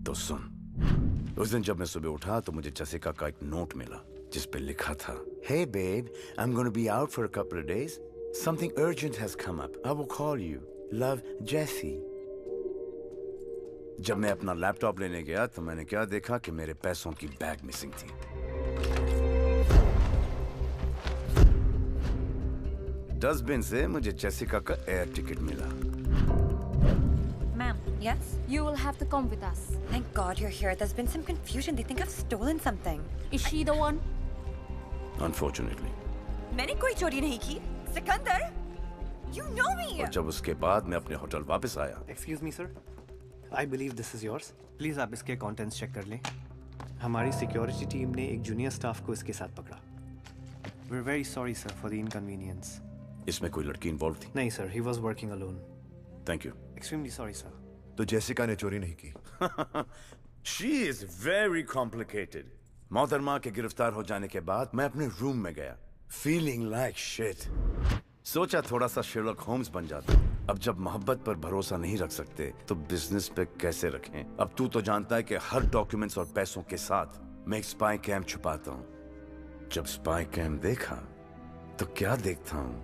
तो सुन, उस दिन जब मैं सुबह उठा तो मुझे जेसिका का एक नोट मिला जिस पे लिखा था, Hey babe, I'm going to be out for a couple of days. Something urgent has come up. I will call you. Love, Jessie. जब मैं अपना लैपटॉप लेने गया तो मैंने क्या देखा कि मेरे पैसों की बैग मिसिंग थी। डस्टबिन से मुझे जेसिका का एयर टिकट मिला। Ma'am, yes? You will have to come with us. Thank God you're here. There's been some confusion. They think I've stolen something. Is she the one? Unfortunately. मैंने कोई चोरी नहीं की। Sikandar, you know me. और जब उसके बाद मैं अपने होटल वापस आया। Excuse me, sir. I believe this is yours. Please आप इसके contents check कर लें। हमारी सिक्योरिटी टीम ने एक जूनियर स्टाफ को इसके साथ पकड़ा। We're very sorry, sir, for the inconvenience. इसमें कोई लड़की इन्वॉल्व थी? नहीं sir, he was working alone. Thank you. Extremely sorry, sir. तो जेसिका ने चोरी नहीं की। She is very complicated. मोहतरमा के गिरफ्तार हो जाने के बाद मैं अपने रूम में गया, feeling like shit. सोचा थोड़ा सा शेरलॉक होम्स बन जाता। अब जब मोहब्बत पर भरोसा नहीं रख सकते तो बिजनेस पे कैसे रखें? अब तू तो जानता है कि हर डॉक्यूमेंट्स और पैसों के साथ मैं एक स्पाई कैम छुपाता हूँ। जब स्पाई कैम देखा तो क्या देखता हूँ?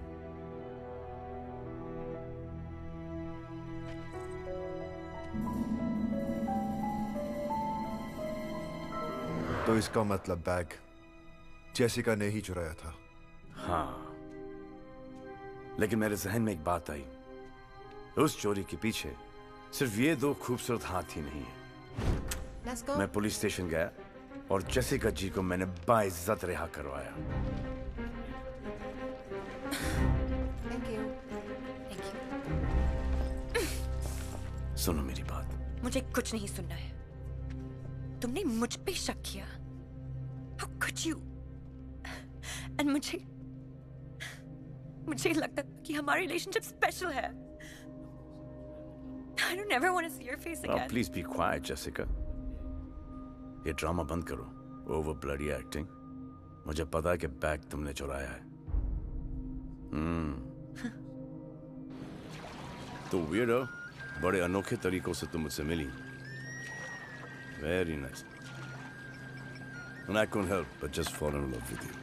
तो इसका मतलब बैग जेसिका ने ही चुराया था। हाँ, लेकिन मेरे जहन में एक बात आई। उस चोरी के पीछे सिर्फ ये दो खूबसूरत हाथ ही नहीं है। Let's go. मैं पुलिस स्टेशन गया और जेसिका जी को मैंने बाइज्जत रिहा करवाया। Thank you. सुनो मेरी बात। मुझे कुछ नहीं सुनना है। तुमने मुझ पे शक किया। How could you? And मुझे लगता था कि हमारा रिलेशनशिप स्पेशल है। I don't ever want to see your face again. Please be quiet, Jessica. ये ड्रामा बंद करो। Over bloody acting. मुझे पता है कि बैग तुमने चुराया है। तो weirdo, बड़े अनोखे तरीकों से तुम मुझसे मिली। Very nice. And I couldn't help but just fall in love with you.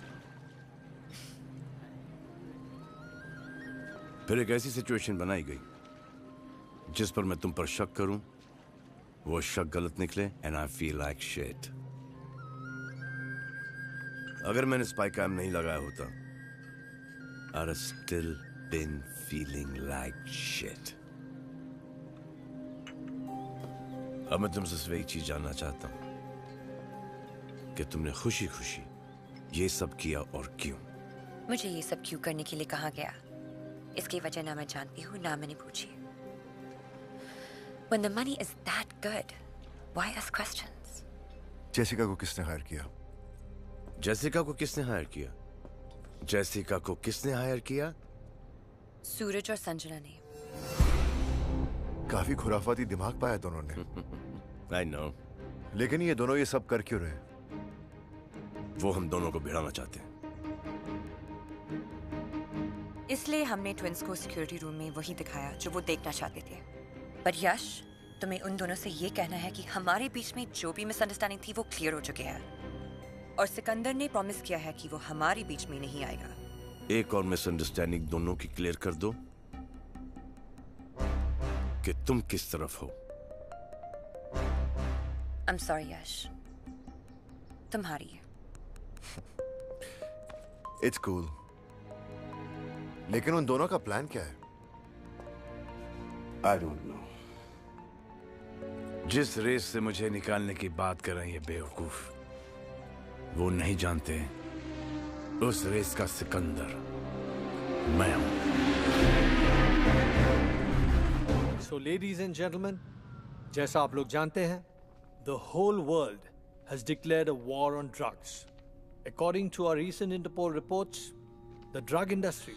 फिर एक ऐसी सिचुएशन बनाई गई जिस पर मैं तुम पर शक करूं, वो शक गलत निकले, and I feel like shit. अगर मैंने स्पाई कैम नहीं लगाया होता, I'd have still been feeling like shit. अब मैं तुमसे सिर्फ एक चीज जानना चाहता हूं कि तुमने खुशी खुशी ये सब किया और क्यों? मुझे ये सब क्यों करने के लिए कहा गया, इसकी वजह ना मैं जानती हूँ ना मैंने पूछी। When the money is that good, why ask questions? Jessica को किसने हायर किया? जेसिका को किसने हायर किया? जेसिका को किसने हायर किया? सूरज और संजना ने। काफी खुराफाती दिमाग पाया दोनों ने। I know. लेकिन ये दोनों ये सब कर क्यों रहे? वो हम दोनों को भिड़ाना चाहते हैं। इसलिए हमने ट्विंस को सिक्योरिटी रूम में वही दिखाया जो वो देखना चाहते थे। पर यश, तुम्हें उन दोनों से ये कहना है कि हमारे बीच में जो भी मिसअंडरस्टैंडिंग थी वो क्लियर हो चुके हैं, और सिकंदर ने प्रॉमिस किया है कि वो हमारे बीच में नहीं आएगा। एक और मिसअंडरस्टैंडिंग दोनों की क्लियर कर दो कि तुम किस तरफ हो। I'm sorry यश, तुम्हारी है। It's cool. लेकिन उन दोनों का प्लान क्या है? I don't know. जिस रेस से मुझे निकालने की बात कर रहे हैं ये बेवकूफ, वो नहीं जानते उस रेस का सिकंदर मैं हूं। So ladies and gentlemen, जैसा आप लोग जानते हैं, the whole world has declared a war on drugs. According to our recent Interpol reports, the drug industry.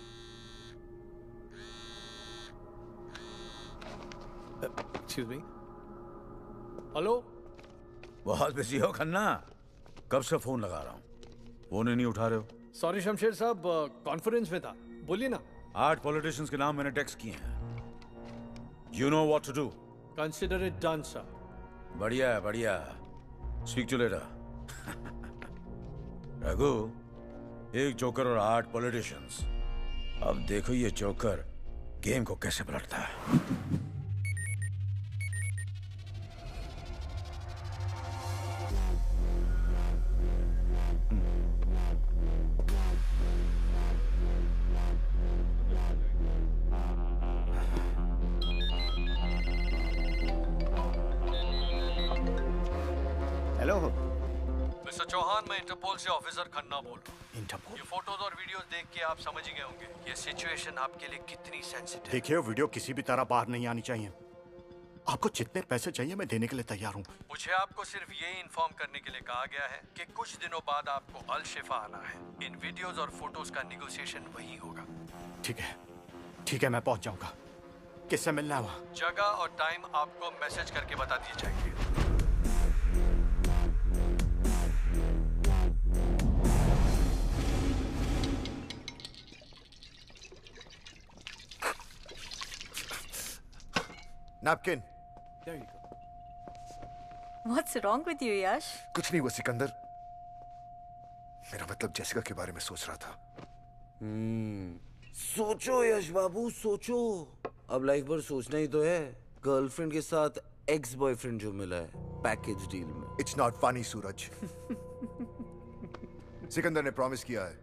Excuse me. Hello. बहुत बिजी हो खन्ना? कब से फोन लगा रहा हूँ, फोन ही नहीं उठा रहे हो। सॉरी शमशेर साहब, कॉन्फ्रेंस में था, बोलिए ना। 8 पॉलिटिशियंस के नाम मैंने टेक्स्ट किए हैं। You know what to do. Consider it done, sir. बढ़िया है, बढ़िया। Speak to you later. Raghu, एक जोकर और 8 पॉलिटिशियंस। अब देखो ये जोकर गेम को कैसे पलटता है। हेलो मिस्टर चौहान, मैं इंटरपोल से ऑफिसर खन्ना बोल रहा हूँ। इंटरपोल? ये फोटोज और वीडियोस देख के आप समझ ही गए होंगे ये सिचुएशन आपके लिए कितनी सेंसिटिव है। देखिए, वीडियो किसी भी तरह बाहर नहीं आनी चाहिए। आपको जितने पैसे चाहिए मैं देने के लिए तैयार हूँ। मुझे आपको सिर्फ ये इन्फॉर्म करने के लिए कहा गया है कि कुछ दिनों बाद आपको अल शिफा आना है। इन वीडियोस और फोटोज का निगोशिएशन वही होगा। ठीक है, मैं पहुंच जाऊंगा। किससे मिलना है वहाँ? जगह और टाइम आपको मैसेज करके बता दिए जाएंगे। Napkin. There you go. What's wrong with you, Yash? कुछ नहीं हुआ सिकंदर। मेरा मतलब जेसिका के बारे में सोच रहा था। सोचो यश बाबू, सोचो। अब लाइफ भर सोचना ही तो है। गर्लफ्रेंड के साथ एक्स बॉयफ्रेंड जो मिला है पैकेज डील में। इट्स नॉट फनी सूरज। सिकंदर ने प्रॉमिस किया है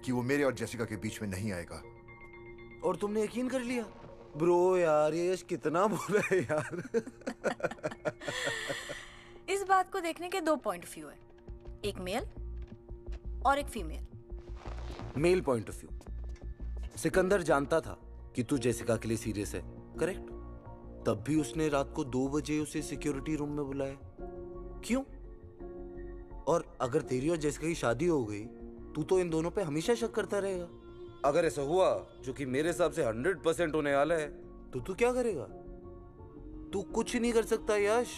कि वो मेरे और जेसिका के बीच में नहीं आएगा। और तुमने यकीन कर लिया? ब्रो यार, ये यश कितना बुरा है यार। इस बात को देखने के 2 पॉइंट ऑफ व्यू है, एक मेल और एक female. Male point of view, Sikandar जानता था कि तू जेसिका के लिए सीरियस है, करेक्ट? तब भी उसने रात को 2 बजे उसे सिक्योरिटी रूम में बुलाया। क्यों? और अगर तेरी और जेसिका की शादी हो गई, तू तो इन दोनों पे हमेशा शक करता रहेगा। अगर ऐसा हुआ, जो कि मेरे हिसाब से 100% होने वाला है, तो तू क्या करेगा? तू कुछ नहीं कर सकता यश,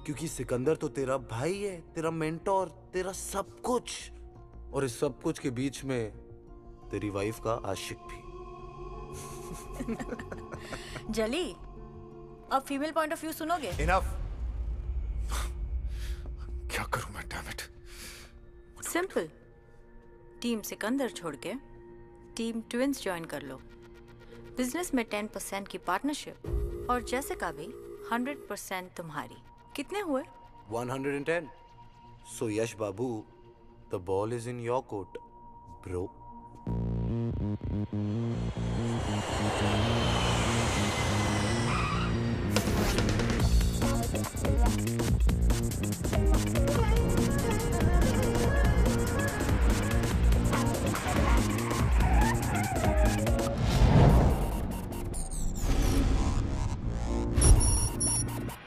क्योंकि सिकंदर तो तेरा भाई है, तेरा मेंटोर, तेरा सब कुछ। और इस सब कुछ के बीच में तेरी वाइफ का आशिक भी। जली, अब फीमेल पॉइंट ऑफ व्यू सुनोगे? इनफ। क्या करूं मैं, damn it. Simple, team Sikandar छोड़ के टीम ट्विंस ज्वाइन कर लो। बिजनेस में 10% की पार्टनरशिप और जेसिका भी 100% तुम्हारी। कितने हुए? 110। सो यश बाबू, The ball is in your court, bro.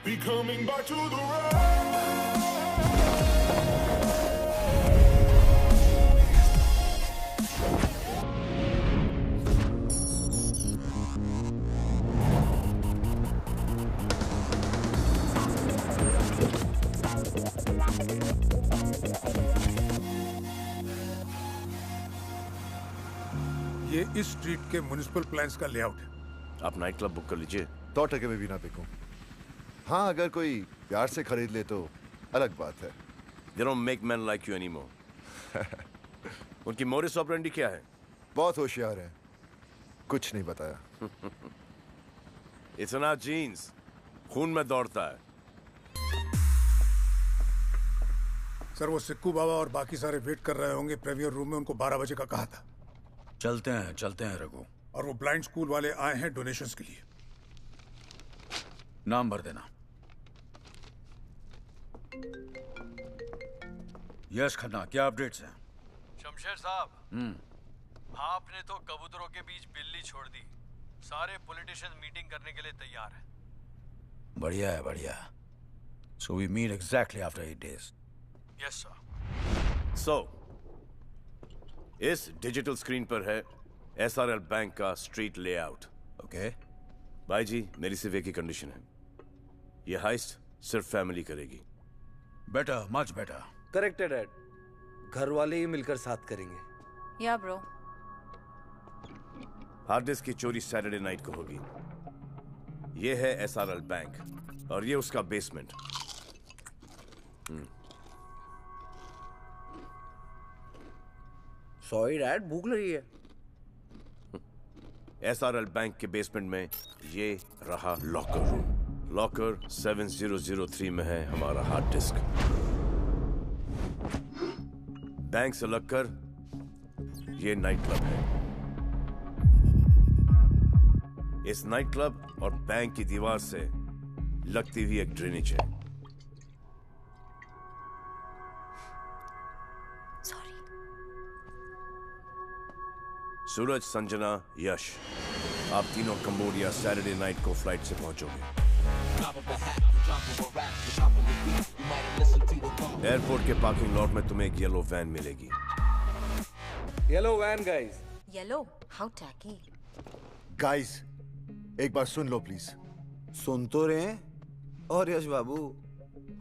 Be coming back to the road. ये इस स्ट्रीट के म्युनिसिपल प्लान्स का लेआउट है। आप नाइट क्लब बुक कर लीजिए। 100 टके में भी ना बिकूं। हाँ, अगर कोई प्यार से खरीद ले तो अलग बात है। They don't make men like you anymore. उनकी मोरिस ऑपरेंडी क्या है? बहुत होशियार है। कुछ नहीं बताया। इतना जीन्स खून में दौड़ता है। सर, वो सिक्कू बाबा और बाकी सारे वेट कर रहे होंगे प्रीमियर रूम में। उनको 12 बजे का कहा था। चलते हैं रघु। और वो ब्लाइंड स्कूल वाले आए हैं डोनेशंस के लिए। नाम भर देना। यश खन्ना, क्या अपडेट्स हैं? शमशेर साहब, आपने तो कबूतरों के बीच बिल्ली छोड़ दी। सारे पॉलिटिशियंस मीटिंग करने के लिए तैयार हैं। बढ़िया है, बढ़िया। So we meet exactly after 8 days. Yes, sir. So, इस डिजिटल स्क्रीन पर है SRL बैंक का स्ट्रीट लेआउट। ओके भाई जी, मेरी सिर्फ एक ही कंडीशन है। ये हाइस्ट सिर्फ फैमिली करेगी। Better, much better. करेक्ट है डैड। घर वाले ही मिलकर साथ करेंगे। या ब्रो। हार्ड डिस्क की चोरी सैटरडे नाइट को होगी। ये है SRL बैंक और ये उसका बेसमेंट। सॉरी डैड, भूख लगी है। SRL बैंक के बेसमेंट में ये रहा लॉकर रूम। लॉकर 7003 में है हमारा हार्ड डिस्क। बैंक से लगकर ये नाइट क्लब है। इस नाइट क्लब और बैंक की दीवार से लगती हुई एक ड्रेनेज है। सूरज, संजना, यश, आप तीनों कंबोडिया सैटरडे नाइट को फ्लाइट से पहुंचोगे। एयरपोर्ट के पार्किंग लॉट में तुम्हें एक येलो वैन मिलेगी। Yellow van guys. Yellow? How tacky. Guys, एक बार सुन लो प्लीज। सुन तो रहे हैं। और यश बाबू,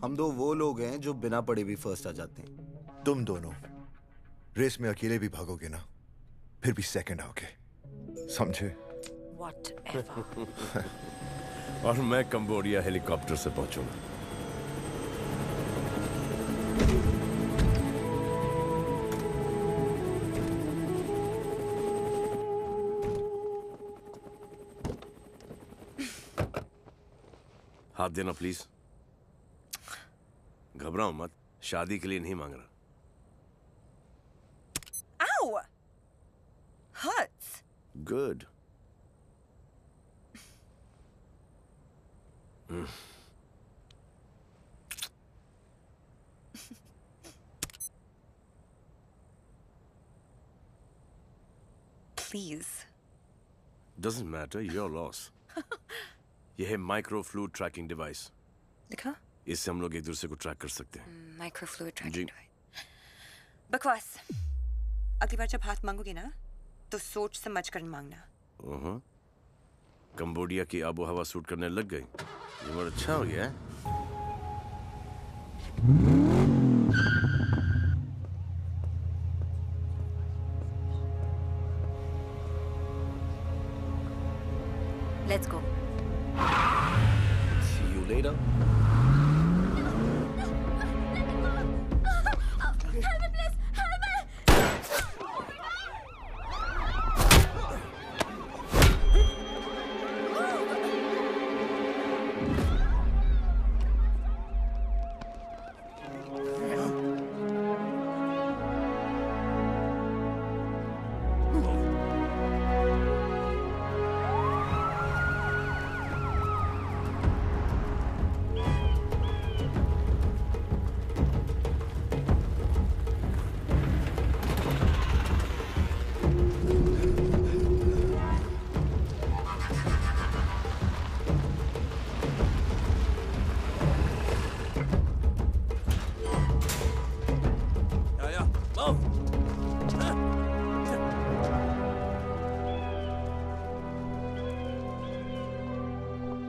हम दो वो लोग हैं जो बिना पढ़े भी फर्स्ट आ जाते हैं। तुम दोनों रेस में अकेले भी भागोगे ना, फिर भी सेकंड आओगे, समझे? Whatever. और मैं कंबोडिया हेलीकॉप्टर से पहुंचूंगा। हाथ देना प्लीज। घबराओ मत, शादी के लिए नहीं मांग रहा। Ow! Hurts. Good. Please. Doesn't matter, your loss. यह है माइक्रो फ्लूइड ट्रैकिंग डिवाइस। दिखा? इससे हम लोग एक दूसरे को ट्रैक कर सकते हैं। Microfluid tracking device. बकवास। अगली बार जब हाथ मांगोगी ना, तो सोच समझ कर मांगना। कंबोडिया की आबो हवा सूट करने लग गई। ये बहुत अच्छा हो गया है। Let's go. See you later.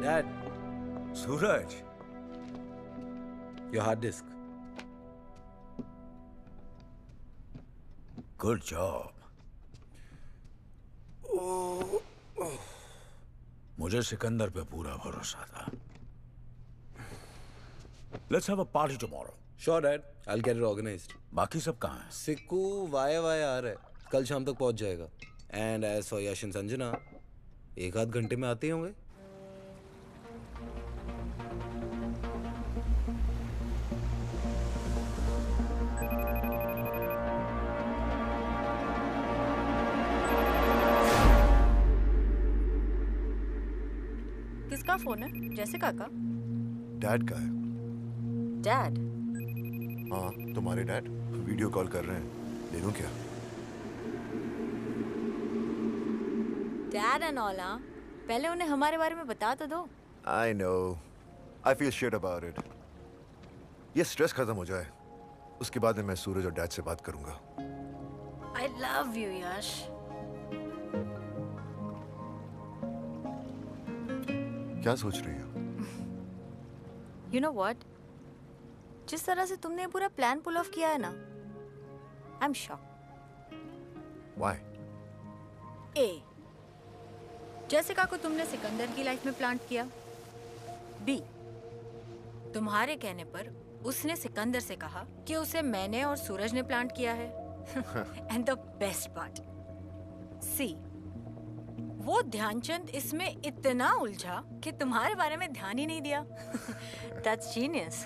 Dad, Suraj, your hard disk. Good job. मुझे सिकंदर पे पूरा भरोसा था। Let's have a party tomorrow. Sure, Dad. I'll get it organized. बाकी सब कहाँ हैं? सिक्कू वाया वाया आ रहा है, कल शाम तक पहुंच जाएगा। And as for Yash and Sanjana, 1-8 घंटे में आते होंगे। किसका फोन है? जैसिका का? डैड का है। डैड? हाँ, तुम्हारे डैड वीडियो कॉल कर रहे हैं। ले लूं क्या? डैड एंड ऑल, हाँ? पहले उन्हें हमारे बारे में बता तो दो। I know. I feel shit about it. ये स्ट्रेस खत्म हो जाए, उसके बाद में मैं सूरज और डैड से बात करूंगा। I love you, यश। क्या सोच रही हो? You know what? जिस तरह से तुमने पूरा प्लान पुल ऑफ किया है ना, I'm shocked. Why? A. Jessica को तुमने सिकंदर की लाइफ में प्लांट किया। B. तुम्हारे कहने पर उसने सिकंदर से कहा कि उसे मैंने और सूरज ने प्लांट किया है। And the best part. C. वो ध्यानचंद इसमें इतना उलझा कि तुम्हारे बारे में ध्यान ही नहीं दिया। That's genius.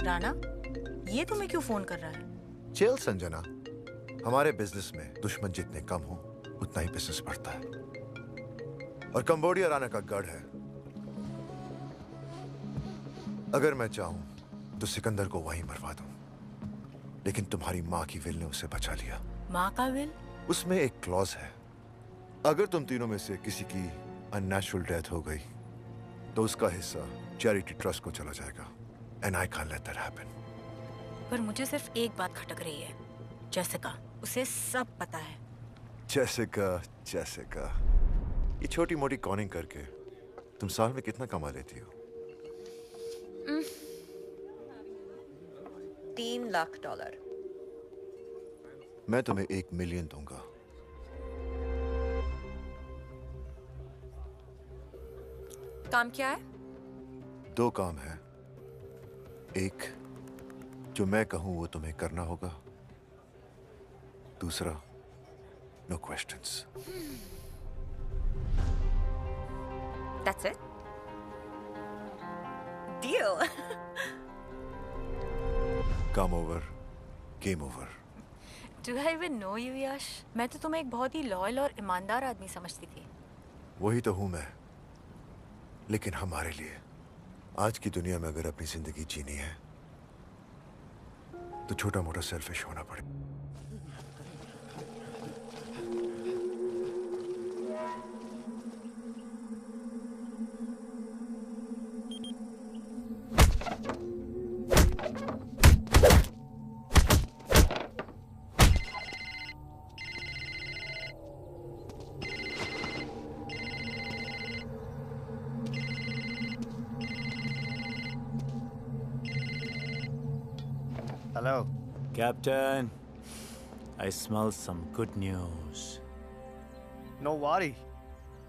राणा, ये तुम्हें क्यों फोन कर रहा है? चिल संजना, हमारे बिजनेस में दुश्मन जितने कम हो उतना ही बिजनेस बढ़ता है। और कंबोडिया राणा का गढ़ है। अगर मैं चाहूं तो सिकंदर को वहीं मरवा दूं, लेकिन तुम्हारी माँ की विल ने उसे बचा लिया। माँ का विल? उसमें एक क्लॉज है, अगर तुम तीनों में से किसी की अननेचुरल डेथ हो गई तो उसका हिस्सा चैरिटी ट्रस्ट को चला जाएगा। And I can't let that happen. पर मुझे सिर्फ एक बात खटक रही है। जैसिका, उसे सब पता है। जैसिका, ये छोटी मोटी कॉनिंग करके तुम साल में कितना कमा लेती हो? $3 लाख। मैं तुम्हें 1 मिलियन दूंगा। काम क्या है? 2 काम है। एक, जो मैं कहूं वो तुम्हें करना होगा। दूसरा, no questions. That's it? Deal. काम over, game over. Do I even know you, Yash? मैं तो तुम्हें एक बहुत ही लॉयल और ईमानदार आदमी समझती थी। वही तो हूं मैं, लेकिन हमारे लिए आज की दुनिया में अगर अपनी जिंदगी जीनी है तो छोटा मोटा सेल्फिश होना पड़े। Hello. Captain, I smell some good news. No worry.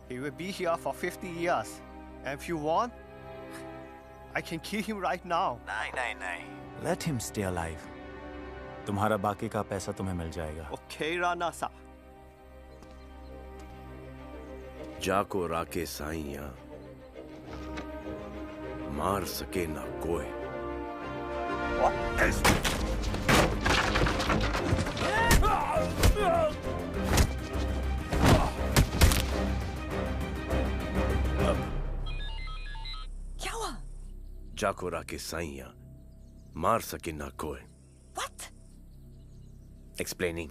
He will be here for 50 years. And if you want, I can kill him right now. नहीं. Let him stay alive. तुम्हारा बाकी का पैसा तुम्हें मिल जाएगा। Okay, Rana sir. जाको राके साइया, मार सके ना कोई। What is जाको राके साइया मार सके ना कोई। What? Explaining.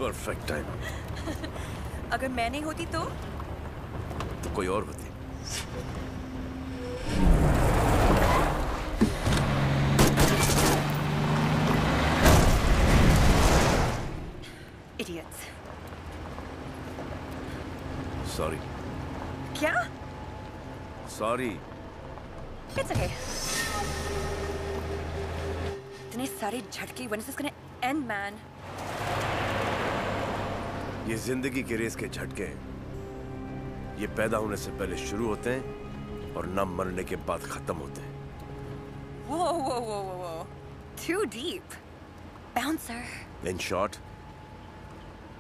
Perfect time. अगर मैं नहीं होती तो कोई और होती। Idiots. सॉरी। क्या? सॉरी। It's okay. इतने सारे झटके, when is this gonna end, man? ये जिंदगी के रेस के झटके ये पैदा होने से पहले शुरू होते हैं और न मरने के बाद खत्म होते हैं। Whoa, whoa, whoa, whoa, whoa. Too deep. Bouncer. In short,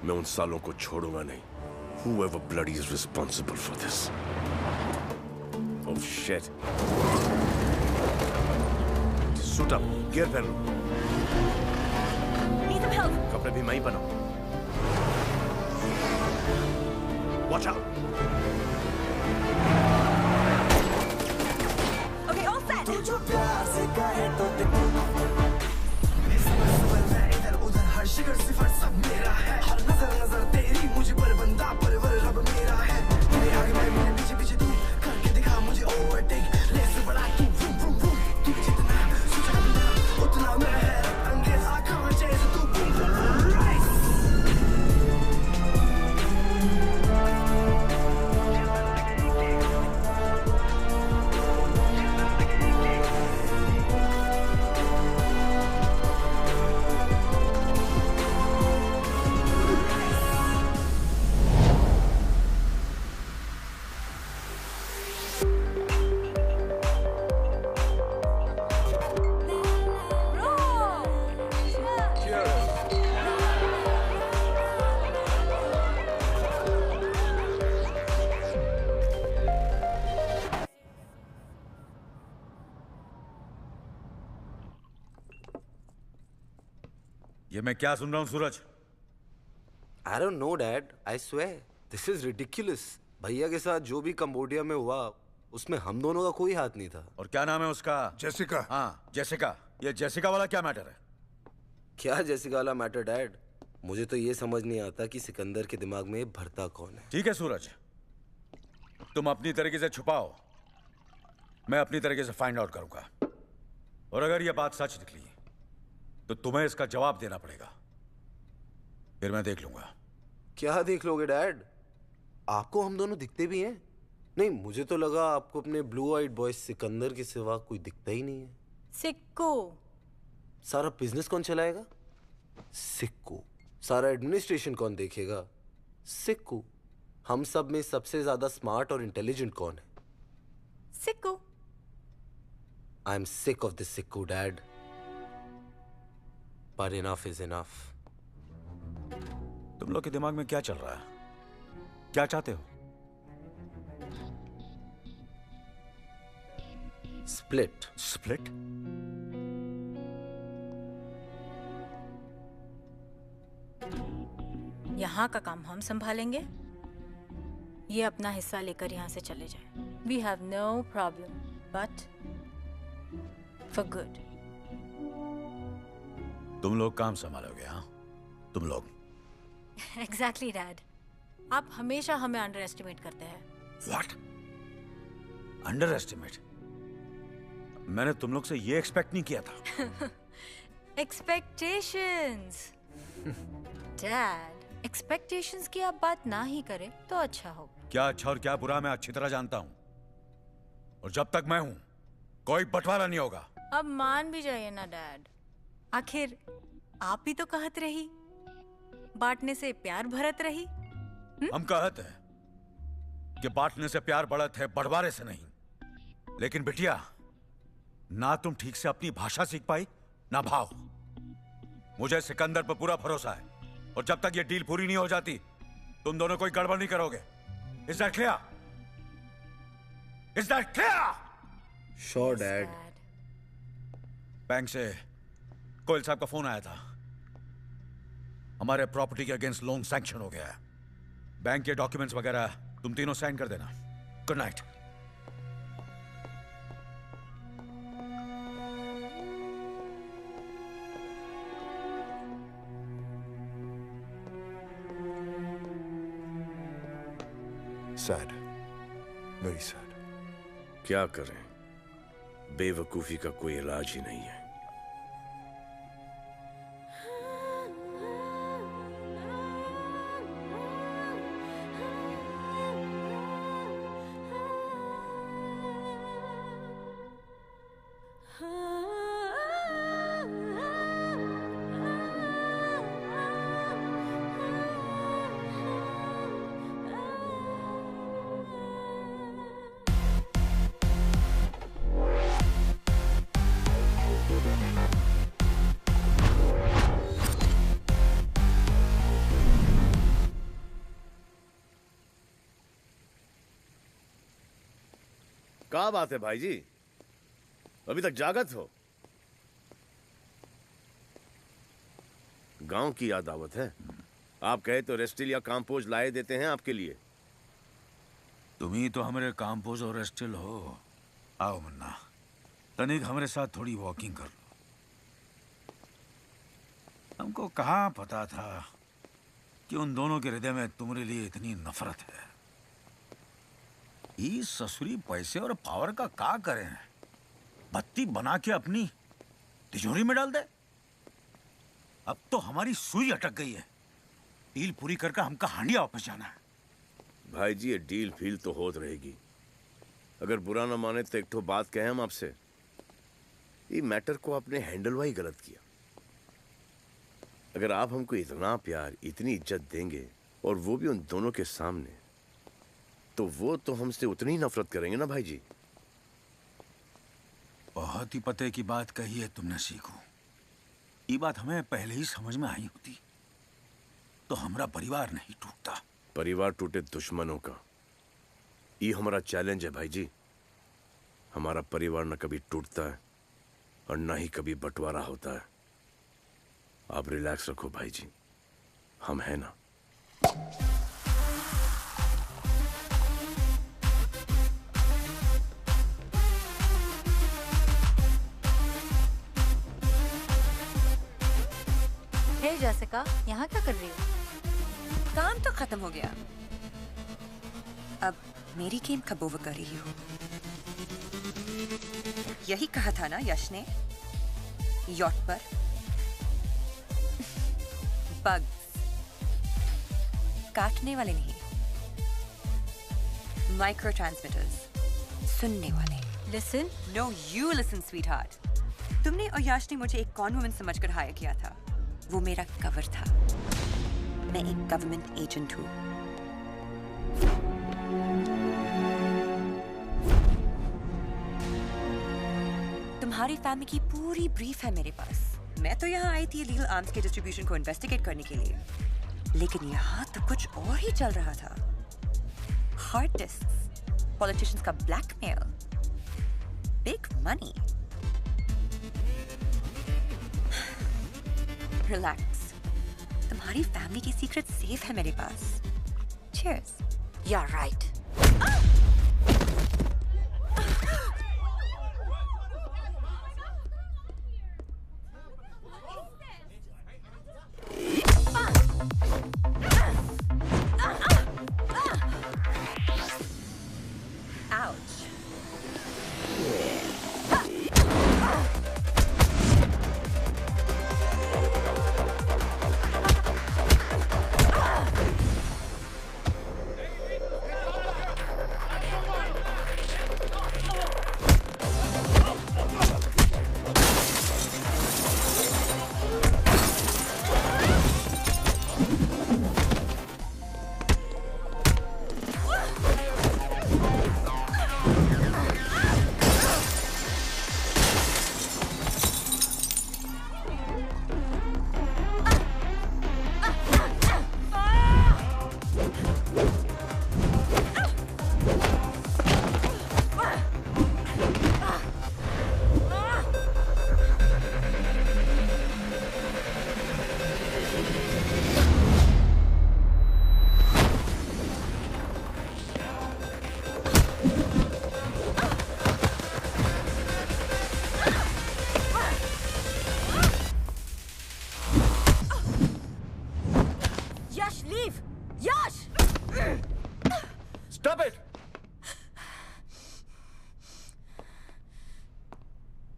मैं उन सालों को छोड़ूंगा नहीं। Whoever bloody is responsible for this. Oh shit. Suit up. Gear पहन लो. Need some help. कपड़े भी मैं ही बनाऊं. Watch out. Okay, all set. हर शिखर सिफर सब मेरा है हर नजर नजर तेरी मुझे पर बंदा परवर रब मेरा है मेरे आगे मैं मेरे पीछे पीछे तू करके दिखा मुझे ओवरटेक ले से बड़ा तू वूम वूम वूम तू जितना सोचा करना उतना मैं है अंग्रेज आंखों में चेज तू बूम बूम राइस ये मैं क्या सुन रहा हूँ सूरज? I don't know, Dad. I swear. This is ridiculous. भैया के साथ जो भी कंबोडिया में हुआ उसमें हम दोनों का कोई हाथ नहीं था. और क्या नाम है उसका? जेसिका. हाँ, जेसिका. ये जेसिका वाला क्या मैटर है? क्या जेसिका वाला मैटर, डैड? मुझे तो ये समझ नहीं आता कि सिकंदर के दिमाग में भरता कौन है. ठीक है सूरज, तुम अपनी तरीके से छुपाओ, मैं अपनी तरीके से फाइंड आउट करूंगा. और अगर ये बात सच निकली तो तुम्हें इसका जवाब देना पड़ेगा. फिर मैं देख लूंगा. क्या देख लोगे डैड? आपको हम दोनों दिखते भी हैं? नहीं, मुझे तो लगा आपको अपने ब्लू आइड बॉय सिकंदर के सिवा कोई दिखता ही नहीं है. सिक्कू. सारा बिजनेस कौन चलाएगा? सिक्कू. सारा एडमिनिस्ट्रेशन कौन देखेगा? सिक्कू. हम सब में सबसे ज्यादा स्मार्ट और इंटेलिजेंट कौन है? सिक्कू. I am sick of this Sikku, dad. But enough is enough. तुम लोग के दिमाग में क्या चल रहा है? क्या चाहते हो? Split. Split? यहाँ का काम हम संभालेंगे, ये अपना हिस्सा लेकर यहाँ से चले जाए. We have no problem, but for good. तुम लोग काम संभालोगे? हाँ, तुम लोग. Exactly, Dad. आप हमेशा हमें अंडर एस्टिमेट करते हैं. What? Under estimate? मैंने तुम लोग से ये एक्सपेक्ट नहीं किया था. Expectations. Dad, expectations की आप बात ना ही करें तो अच्छा हो. क्या अच्छा और क्या बुरा मैं अच्छी तरह जानता हूँ. और जब तक मैं हूँ कोई बंटवारा नहीं होगा. अब मान भी जाइए ना डैड. आखिर आप ही तो कहत रही, बांटने से प्यार भरत रही. हम कहत हैं कि बांटने से प्यार बढ़त है, बंटवारे से नहीं. लेकिन बिटिया, ना तुम ठीक से अपनी भाषा सीख पाई ना भाव. मुझे सिकंदर पर पूरा भरोसा है और जब तक ये डील पूरी नहीं हो जाती तुम दोनों कोई गड़बड़ नहीं करोगे. Is that clear? Is that clear? Sure, Dad. Bank से कोयल साहब का फोन आया था. हमारे प्रॉपर्टी के अगेंस्ट लोन सैंक्शन हो गया है. बैंक के डॉक्यूमेंट्स वगैरह तुम तीनों साइन कर देना. Good night. Sad. Very sad. क्या करें, बेवकूफी का कोई इलाज ही नहीं है. क्या बात है भाई जी, अभी तक जागत हो? गांव की याद आवत है। आप कहे तो रेस्टिल या काम्पोज लाए देते हैं आपके लिए। तुम ही तो हमारे काम्पोज और रेस्टिल हो। आओ मुन्ना, तनिक हमारे साथ थोड़ी वॉकिंग कर लो। हमको कहाँ पता था कि उन दोनों के हृदय में तुम्हारे लिए इतनी नफरत है। इस ससुरी पैसे और पावर का क्या करें? बत्ती बना के अपनी तिजोरी में डाल दे। अब तो हमारी सुई अटक गई है। डील पूरी करके हमका हांडिया वापस जाना है। भाई जी, ये डील फील तो होत रहेगी। अगर बुरा ना माने तो एक ठो बात कहें हम आपसे। ये मैटर को आपने हैंडल वाही गलत किया। अगर आप हमको इतना प्यार, इतनी इज्जत देंगे और वो भी उन दोनों के सामने, तो वो तो हमसे उतनी ही नफरत करेंगे ना भाई जी। बहुत ही पते की बात कही है तुमने सीखो। ये बात हमें पहले ही समझ में आई होती तो हमारा परिवार नहीं टूटता। परिवार टूटे दुश्मनों का, ये हमारा चैलेंज है भाई जी। हमारा परिवार न कभी टूटता है और न ही कभी बंटवारा होता है। आप रिलैक्स रखो भाई जी, हम हैं ना। हे जेसिका, यहाँ क्या कर रही हो? काम तो खत्म हो गया, अब मेरी गेम कब ओवर कर रही हो? यही कहा था ना यश ने, यॉट पर बग्स काटने वाले नहीं, माइक्रो ट्रांसमिटर्स सुनने वाले। Listen. No you listen sweetheart. तुमने और यश ने मुझे एक कॉन वुमन समझकर हायर किया था। वो मेरा कवर था। मैं एक गवर्नमेंट एजेंट हूँ। तुम्हारी फैमिली की पूरी ब्रीफ है मेरे पास। मैं तो यहाँ आई थी लीगल आर्म्स के डिस्ट्रीब्यूशन को इन्वेस्टिगेट करने के लिए, लेकिन यहाँ तो कुछ और ही चल रहा था। हार्ड डिस्क्स, पॉलिटिशियंस का ब्लैकमेल, बिग मनी। रिलैक्स, तुम्हारी फैमिली के सीक्रेट सेफ है मेरे पास। चीयर्स। You are right.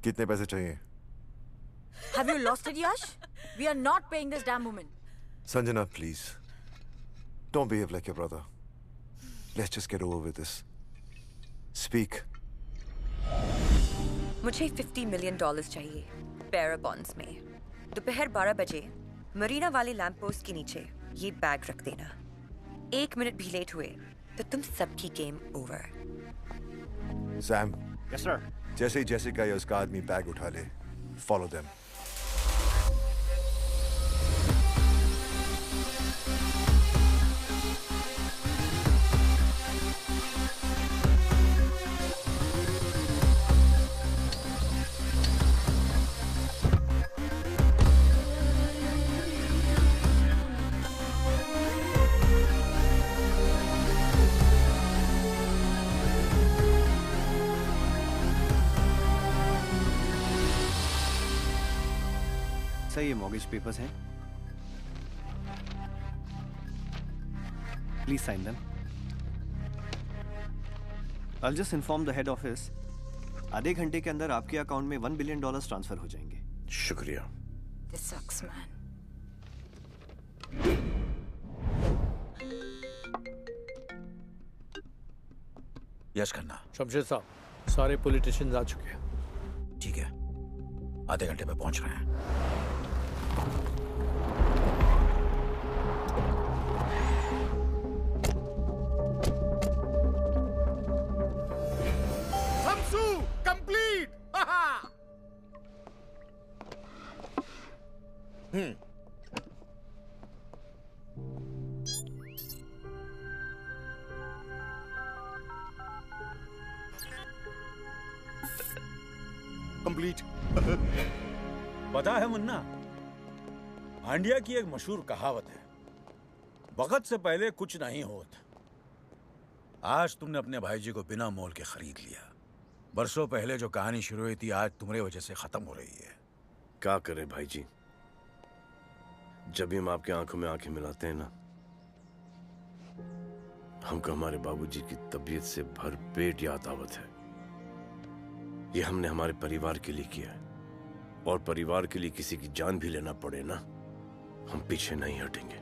कितने पैसे चाहिए? Have you lost it, Yash? We are not paying this damn woman. Sanjana, please. Don't behave like your brother. Let's just get over with this. Speak. मुझे $50 million चाहिए बेarer bonds में। दोपहर 12 बजे मरीना वाले lamp post के नीचे ये बैग रख देना। 1 मिनट भी लेट हुए तो तुम सबकी game over. Sam. Yes, sir. जैसे ही जेसिका या उसका आदमी बैग उठा ले, follow them. सर ये मॉर्गेज पेपर्स हैं, please sign them. I'll just inform the head office, आधे घंटे के अंदर आपके अकाउंट में $1 बिलियन ट्रांसफर हो जाएंगे। शुक्रिया। This sucks, man. यश खन्ना। शमशेद साहब, सारे पॉलिटिशियंस आ चुके हैं। ठीक है, आधे घंटे में पहुंच रहे हैं। समसू कंप्लीट। कंप्लीट। पता है मुन्ना, हांडिया की एक मशहूर कहावत है, वक्त से पहले कुछ नहीं होता। आज तुमने अपने भाई जी को बिना मोल के खरीद लिया। बरसों पहले जो कहानी शुरू हुई थी, आज तुम्हारी वजह से खत्म हो रही है। क्या करें भाई जी, जब भी हम आपकी आंखों में आंखें मिलाते हैं ना, हमको हमारे बाबूजी की तबीयत से भरपेट याद आवत है। ये हमने हमारे परिवार के लिए किया है, और परिवार के लिए किसी की जान भी लेना पड़े ना, हम पीछे नहीं हटेंगे।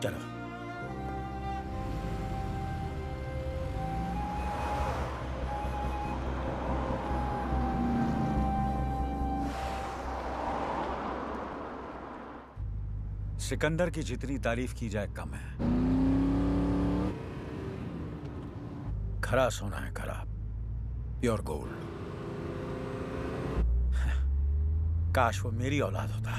चलो। सिकंदर की जितनी तारीफ की जाए कम है। खरा सोना है, खरा प्योर गोल्ड। काश वो मेरी औलाद होता।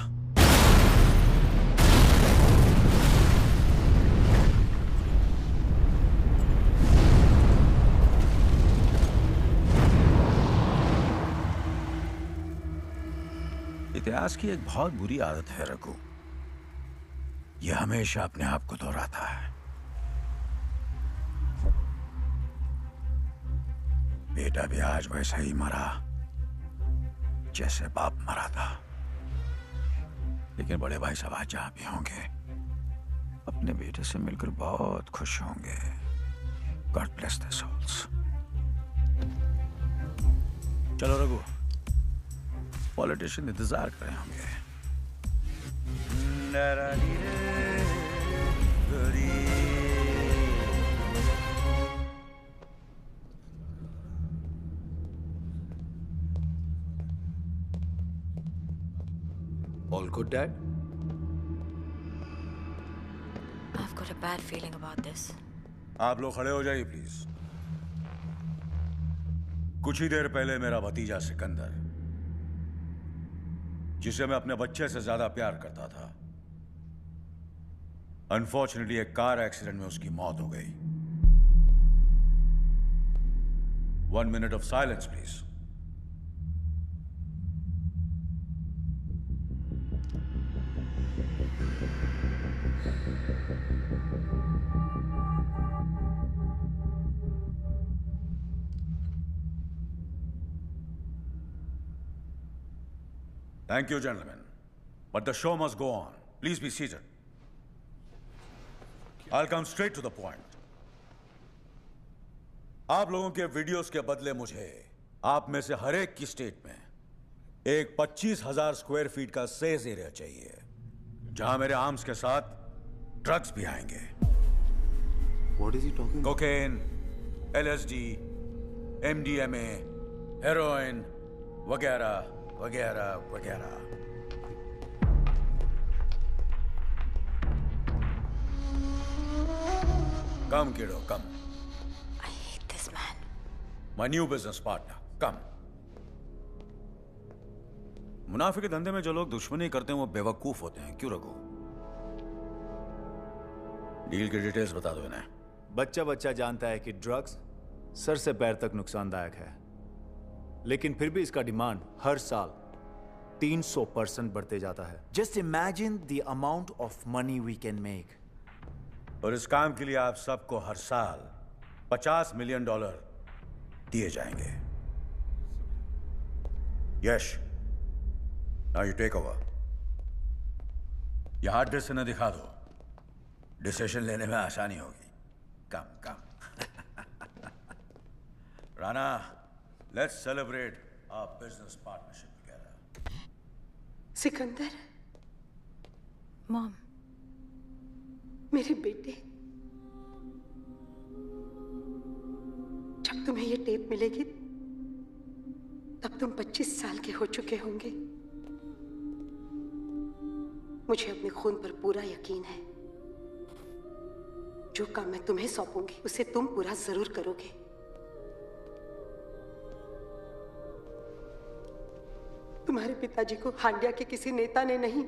इतिहास की एक बहुत बुरी आदत है रघु, ये हमेशा अपने आप को दोहराता है। बेटा भी आज वैसा ही मरा जैसे बाप मरा था। लेकिन बड़े भाई साहब आज जहां भी होंगे, अपने बेटे से मिलकर बहुत खुश होंगे। God bless their souls. चलो रघु, पॉलिटिशियन इंतजार कर रहे होंगे। All good, Dad? I've got a bad feeling about this. आप लोग खड़े हो जाइए प्लीज। कुछ ही देर पहले मेरा भतीजा सिकंदर, जिसे मैं अपने बच्चे से ज्यादा प्यार करता था, अनफॉर्चुनेटली एक कार एक्सीडेंट में उसकी मौत हो गई। 1 minute of silence, please. Thank you, gentlemen. But the show must go on. Please be seated. I'll come straight to the point. आप लोगों के वीडियोस के बदले मुझे आप में से हर एक की स्टेट में एक 25,000 स्क्वायर फीट का सेज एरिया चाहिए, जहां मेरे आर्म्स के साथ ड्रग्स भी आएंगे। What is he talking? Cocaine, LSD, MDMA, heroin वगैरह वगैरह वगैरह। कम किडो, कम। I hate this man. My new business partner, कम। मुनाफे के धंधे में जो लोग दुश्मनी करते हैं वो बेवकूफ होते हैं, क्यों रघु? डील की डिटेल्स बता दो इन्हें। बच्चा बच्चा जानता है कि ड्रग्स सर से पैर तक नुकसानदायक है, लेकिन फिर भी इसका डिमांड हर साल 300% बढ़ते जाता है। Just imagine the amount of money we can make. और इस काम के लिए आप सबको हर साल $50 मिलियन दिए जाएंगे। Yash, now you take over. यह हार्ड डिस्क न दिखा दो, डिसीजन लेने में आसानी होगी। Come come. Rana, let's celebrate our business partnership together. Sikandar, mom, मेरे बेटे, जब तुम्हें ये टेप मिलेगी तब तुम 25 साल के हो चुके होंगे। मुझे अपने खून पर पूरा यकीन है। जो काम मैं तुम्हें सौंपूंगी उसे तुम पूरा जरूर करोगे। तुम्हारे पिताजी को हांडिया के किसी नेता ने नहीं,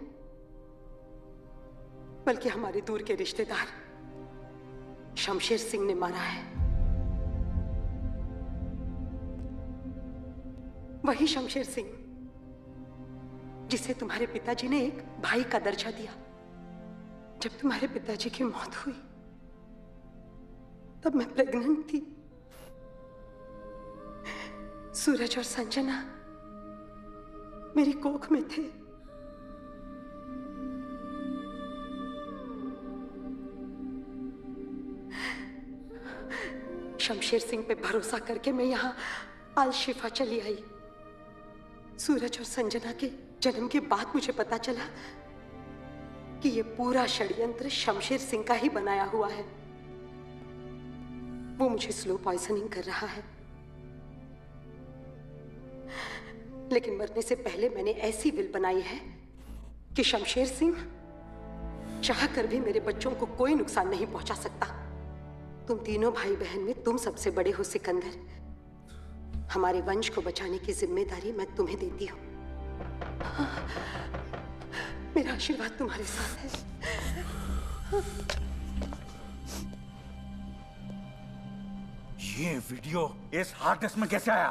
बल्कि हमारे दूर के रिश्तेदार शमशेर सिंह ने मारा है। वही शमशेर सिंह जिसे तुम्हारे पिताजी ने एक भाई का दर्जा दिया। जब तुम्हारे पिताजी की मौत हुई तब मैं प्रेग्नेंट थी। सूरज और संजना मेरी कोख में थे। शमशेर सिंह पे भरोसा करके मैं यहां अल शिफा चली आई। सूरज और संजना के जन्म के बाद मुझे पता चला कि ये पूरा षड्यंत्र शमशेर सिंह का ही बनाया हुआ है। वो मुझे स्लो पॉइजनिंग कर रहा है, लेकिन मरने से पहले मैंने ऐसी विल बनाई है कि शमशेर सिंह चाह कर भी मेरे बच्चों को कोई नुकसान नहीं पहुंचा सकता। तुम तीनों भाई बहन में तुम सबसे बड़े हो सिकंदर। हमारे वंश को बचाने की जिम्मेदारी मैं तुम्हें देती हूँ। मेरा आशीर्वाद तुम्हारे साथ है। ये वीडियो इस हार्ड डिस्क में कैसे आया?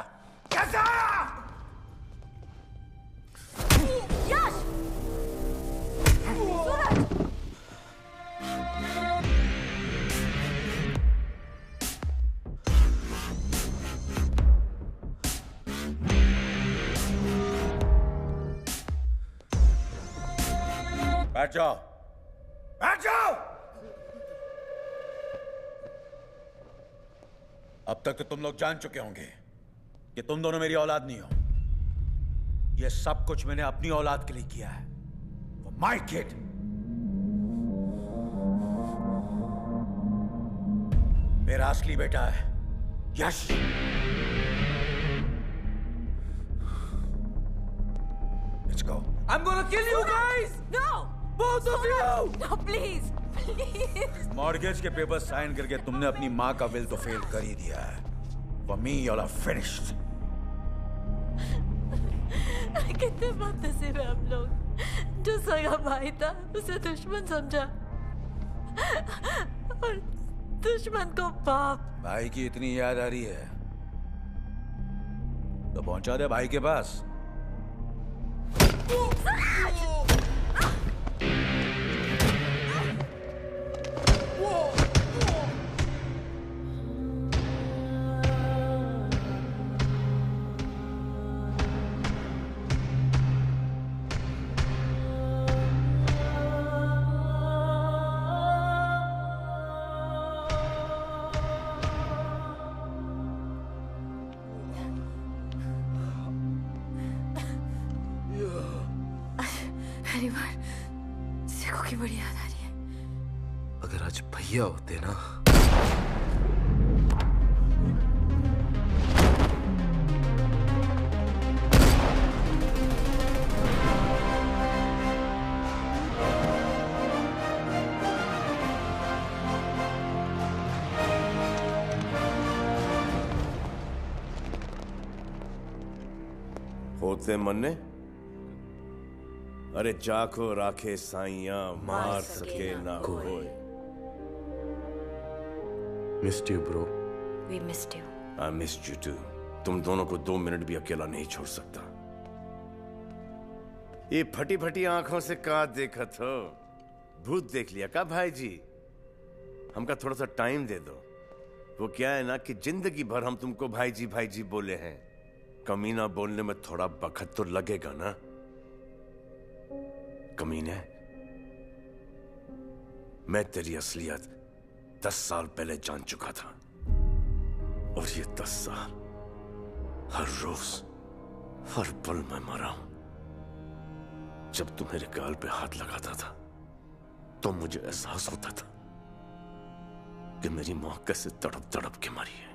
कैसे आया? यश! सूरज! बैठ जाओ, बैठ जाओ। अब तक तो तुम लोग जान चुके होंगे कि तुम दोनों मेरी औलाद नहीं हो। यह सब कुछ मैंने अपनी औलाद के लिए किया है। वो माय किड। मेरा असली बेटा है यश। Let's go. I'm gonna kill you guys! No! Both of you! No, please! Please! Mortgage के पेपर साइन करके तुमने अपनी माँ का विल तो फेल कर ही दिया है। For me, you're finished. कितने बदनसीब है हम लोग। जो सगा भाई था उसे दुश्मन समझा और दुश्मन को बाप। भाई की इतनी याद आ रही है तो पहुंचा दे भाई के पास। पहली बार सिखों की बड़ी याद आ रही है। अगर आज भैया होते ना। होते मन्ने, अरे जाको राखे साइया मार सके ना कोई। Missed you bro. We missed you. I missed you too. तुम दोनों को 2 मिनट भी अकेला नहीं छोड़ सकता। ये फटी फटी आंखों से का देखत हो? भूत देख लिया का भाई जी? हमका थोड़ा सा टाइम दे दो। वो क्या है ना कि जिंदगी भर हम तुमको भाई जी बोले हैं। कमीना बोलने में थोड़ा वक्त तो लगेगा ना। कमीने, मैं तेरी असलियत 10 साल पहले जान चुका था, और ये 10 साल हर रोज हर पल मैं मरा हूं। जब तू मेरे गाल पे हाथ लगाता था तो मुझे एहसास होता था कि मेरी मां कैसे तड़प तड़प के मरी है।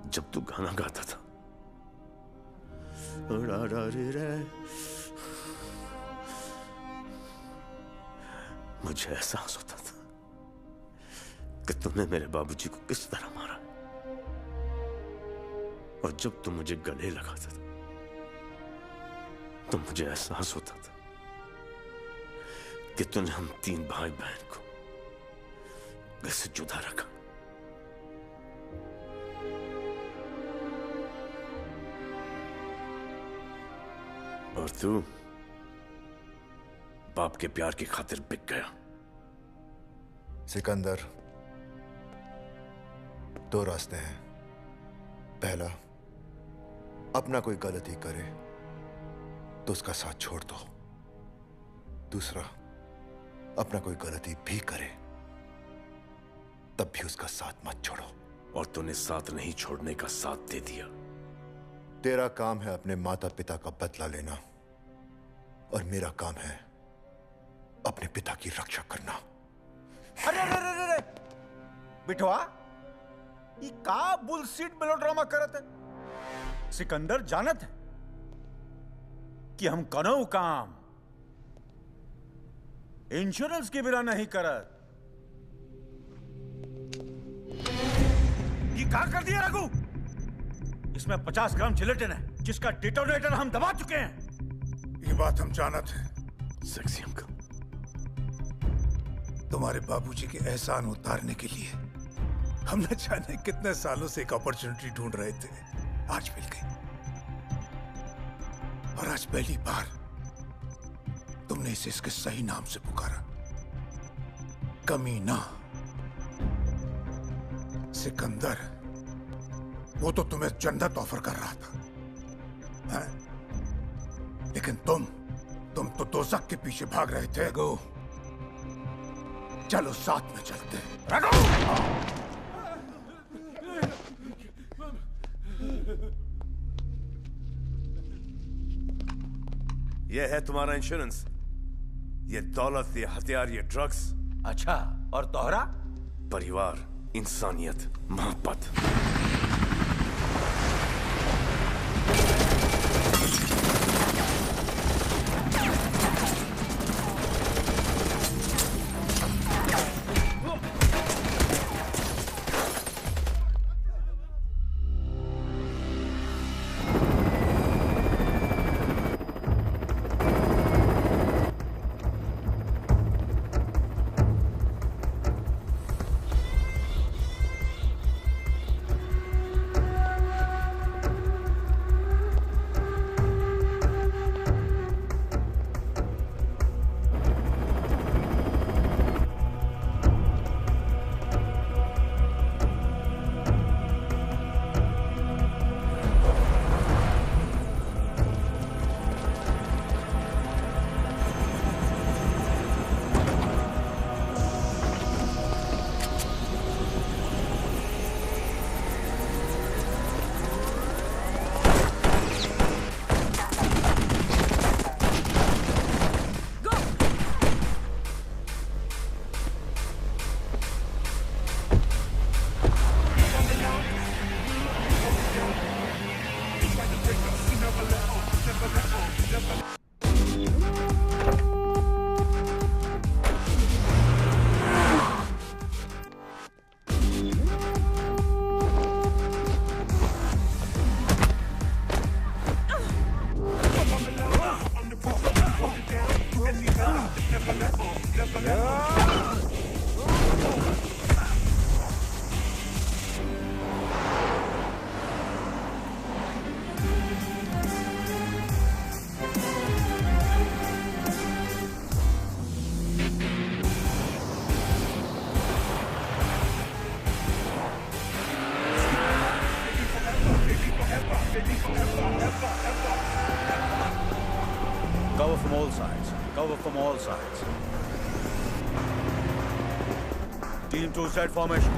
जब तू गाना गाता था मुझे एहसास होता था कि तुमने मेरे बाबूजी को किस तरह मारा। और जब तुम मुझे गले लगाता था तो मुझे एहसास होता था कि तूने हम 3 भाई बहन को कैसे जुदा रखा। और तू बाप के प्यार की खातिर बिक गया। सिकंदर, 2 रास्ते हैं। पहला, अपना कोई गलती करे तो उसका साथ छोड़ दो। दूसरा, अपना कोई गलती भी करे तब भी उसका साथ मत छोड़ो। और तूने साथ नहीं छोड़ने का साथ दे दिया। तेरा काम है अपने माता पिता का बदला लेना, और मेरा काम है अपने पिता की रक्षा करना। अरे अरे अरे अरे बिठवा, ये का बुलशिट मेलोड्रामा करत है। सिकंदर जानत है कि हम कनो काम इंश्योरेंस के बिना नहीं करत। ये क्या कर दिया रघु? इसमें 50 ग्राम जिलेटिन है जिसका डिटोनेटर हम दबा चुके हैं। ये बात हम जानत हैं। सेक्सी अंकल, तुम्हारे बाबूजी के एहसान उतारने के लिए हम न जाने कितने सालों से एक अपॉर्चुनिटी ढूंढ रहे थे। आज मिल गई, और आज पहली बार तुमने इसे इसके सही नाम से पुकारा, कमीना। सिकंदर, वो तो तुम्हें जन्नत ऑफर कर रहा था, है? लेकिन तुम तो दोज़ख के पीछे भाग रहे थे। रघु, चलो साथ में चलते हैं। रघु! ये है तुम्हारा इंश्योरेंस। ये दौलत, ये हथियार, ये ड्रग्स। अच्छा, और तोहरा? परिवार, इंसानियत, मोहब्बत। cover from all sides. Team 2 set formation.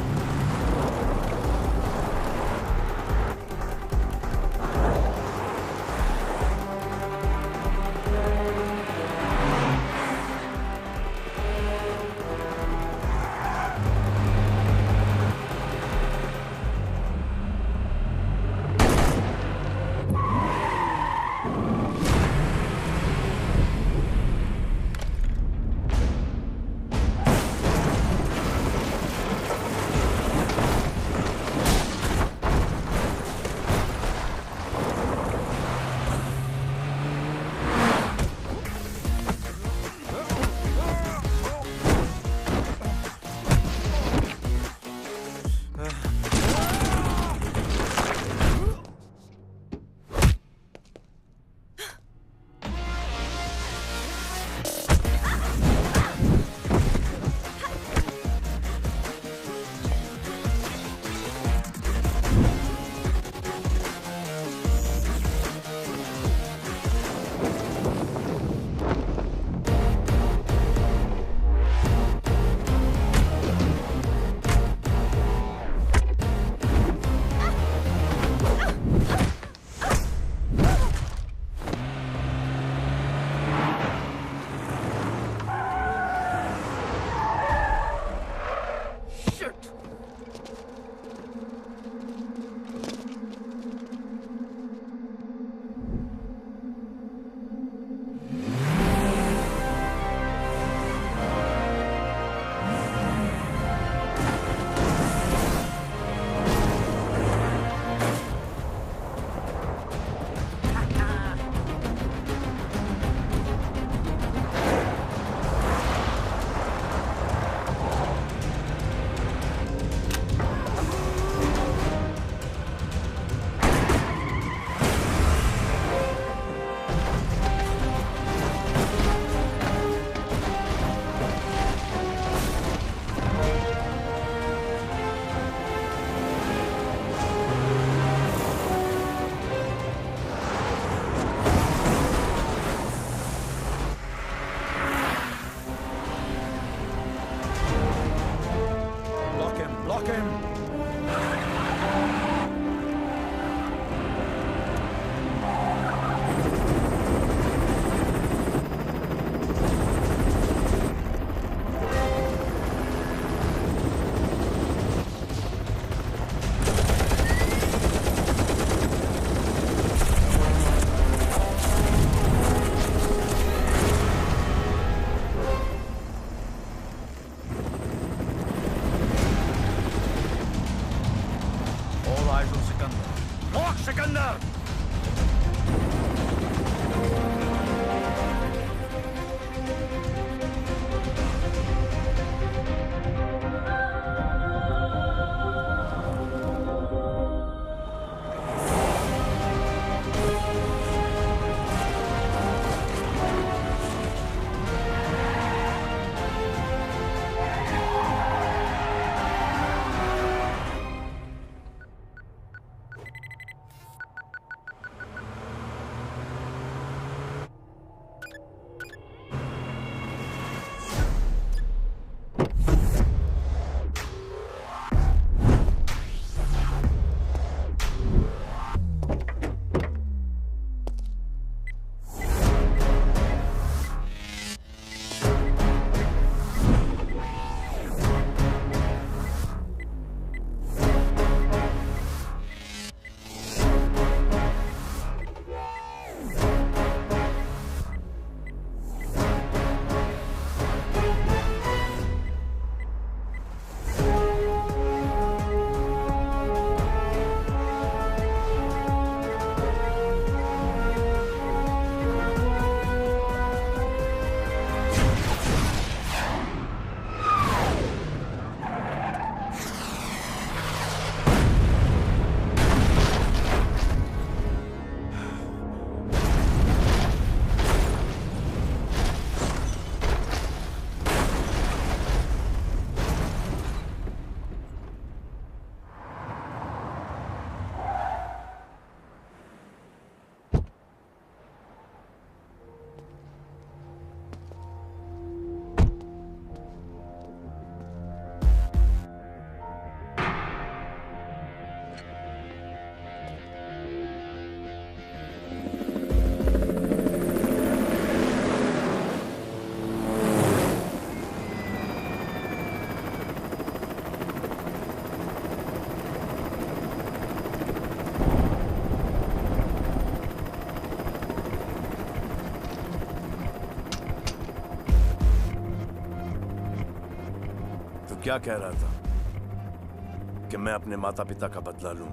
क्या कह रहा था कि मैं अपने माता पिता का बदला लूं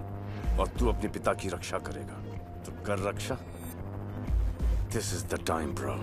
और तू अपने पिता की रक्षा करेगा, तो कर रक्षा। This is the time bro.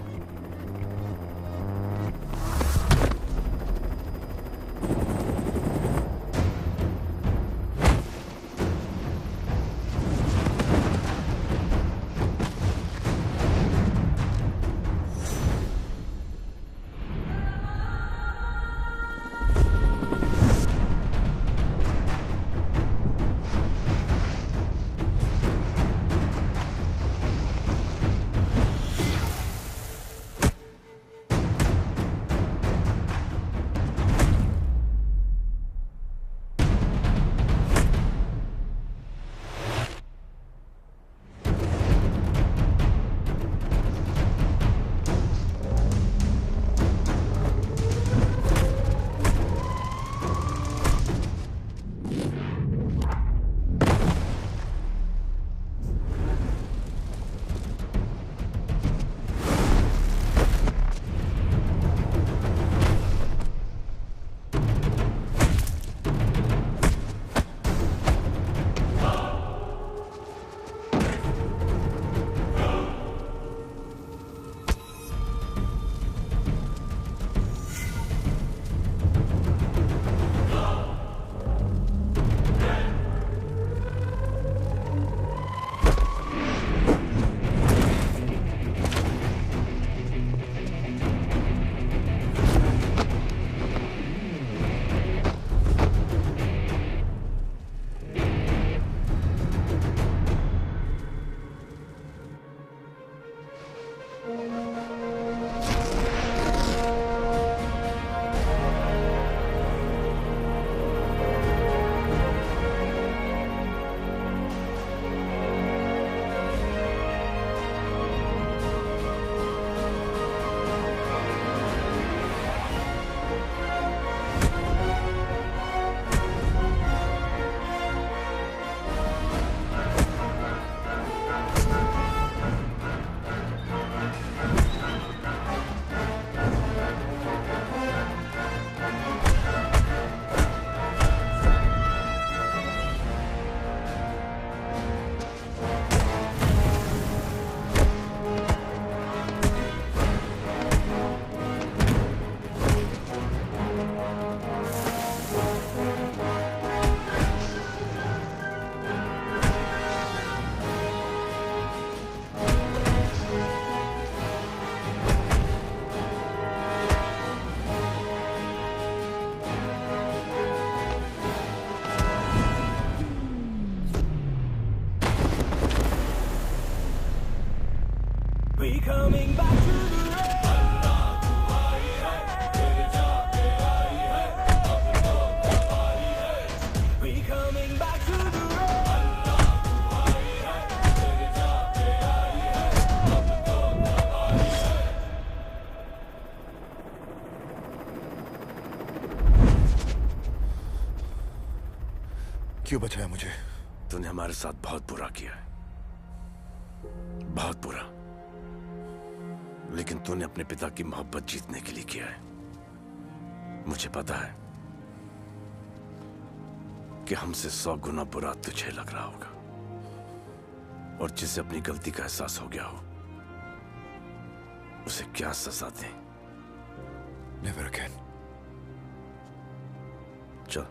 We coming back to the road. We coming back to the क्यों बचाया मुझे? तूने हमारे साथ बहुत बुरा किया है, बहुत बुरा, लेकिन तूने अपने पिता की मोहब्बत जीतने के लिए किया है। मुझे पता है कि हमसे 100 गुना बुरा तुझे लग रहा होगा, और जिसे अपनी गलती का एहसास हो गया हो उसे क्या सजा दें। Never again. चल।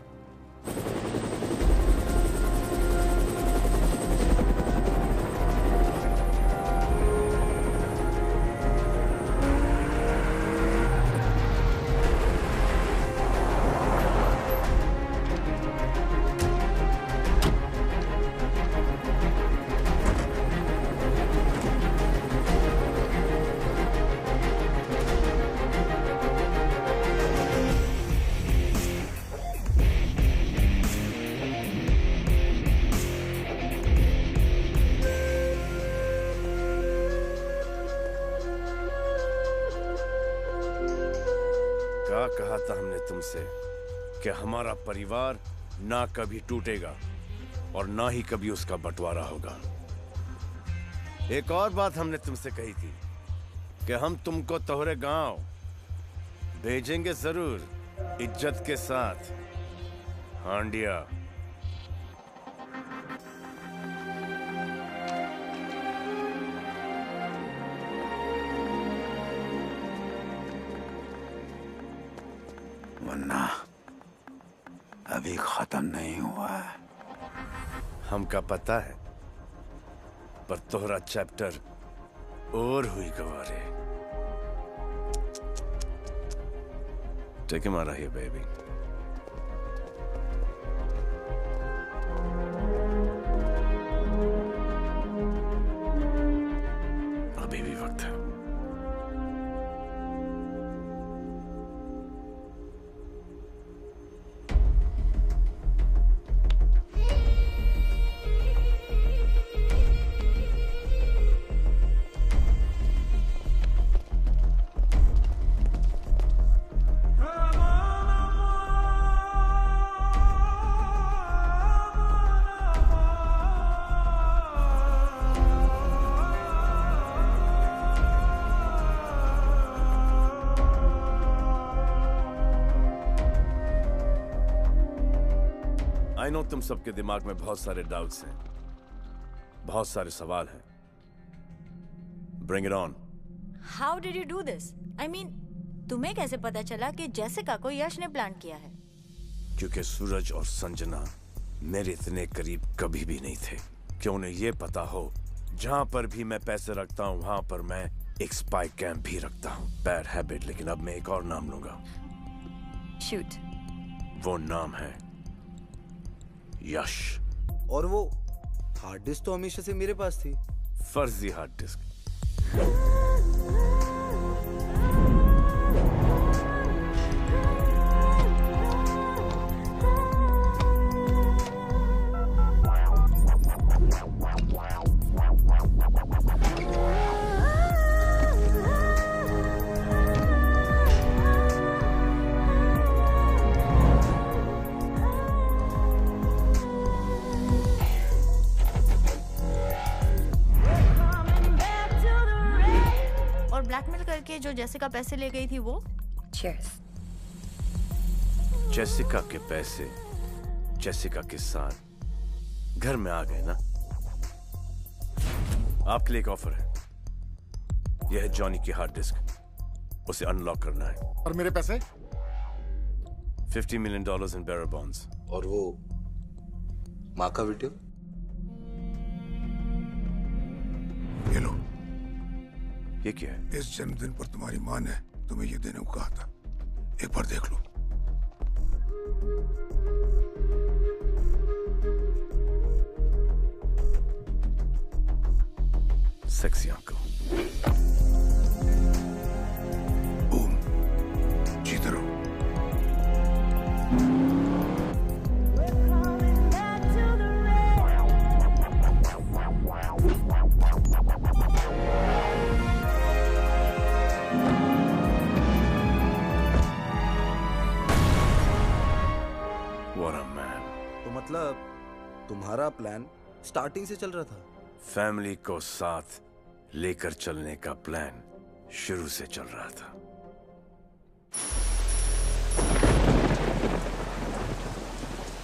कहा था हमने तुमसे कि हमारा परिवार ना कभी टूटेगा और ना ही कभी उसका बंटवारा होगा। एक और बात हमने तुमसे कही थी कि हम तुमको तोहरे गांव भेजेंगे जरूर, इज्जत के साथ हांडिया। वरना अभी खत्म नहीं हुआ है। हमका पता है, पर तोहरा चैप्टर और हुई Gaware. Take him out of here, baby. अभी भी वक्त है। आई नो तुम सबके दिमाग में बहुत सारे डाउट्स हैं, बहुत सारे सवाल हैं। Bring it on. How did you do this? I mean, तुम्हें कैसे पता चला कि जेसिका को यश ने प्लान किया है? क्योंकि सूरज और संजना मेरे इतने करीब कभी भी नहीं थे कि उन्हें यह पता हो जहां पर भी मैं पैसे रखता हूं वहां पर मैं एक स्पाई कैंप भी रखता हूं। बैड हैबिट, लेकिन अब मैं एक और नाम लूंगा। शूट। वो नाम है यश। और वो हार्ड डिस्क तो हमेशा से मेरे पास थी। फर्जी हार्ड डिस्क। ब्लैकमेल करके जो जेसिका पैसे ले गई थी वो? Cheers. जेसिका के पैसे जेसिका के साथ घर में आ गए ना। आपके लिए एक ऑफर है। यह है जॉनी की हार्ड डिस्क, उसे अनलॉक करना है। और मेरे पैसे? $50 million इन बेरर बॉन्ड्स। और वो माँ का वीडियो? ये लो। ये क्या है? इस जन्मदिन पर तुम्हारी माँ ने तुम्हें ये देने को कहा था, एक बार देख लो। Sexy uncle. बूम, जीते रहो। तो मतलब तुम्हारा प्लान स्टार्टिंग से चल रहा था? फैमिली को साथ लेकर चलने का प्लान शुरू से चल रहा था।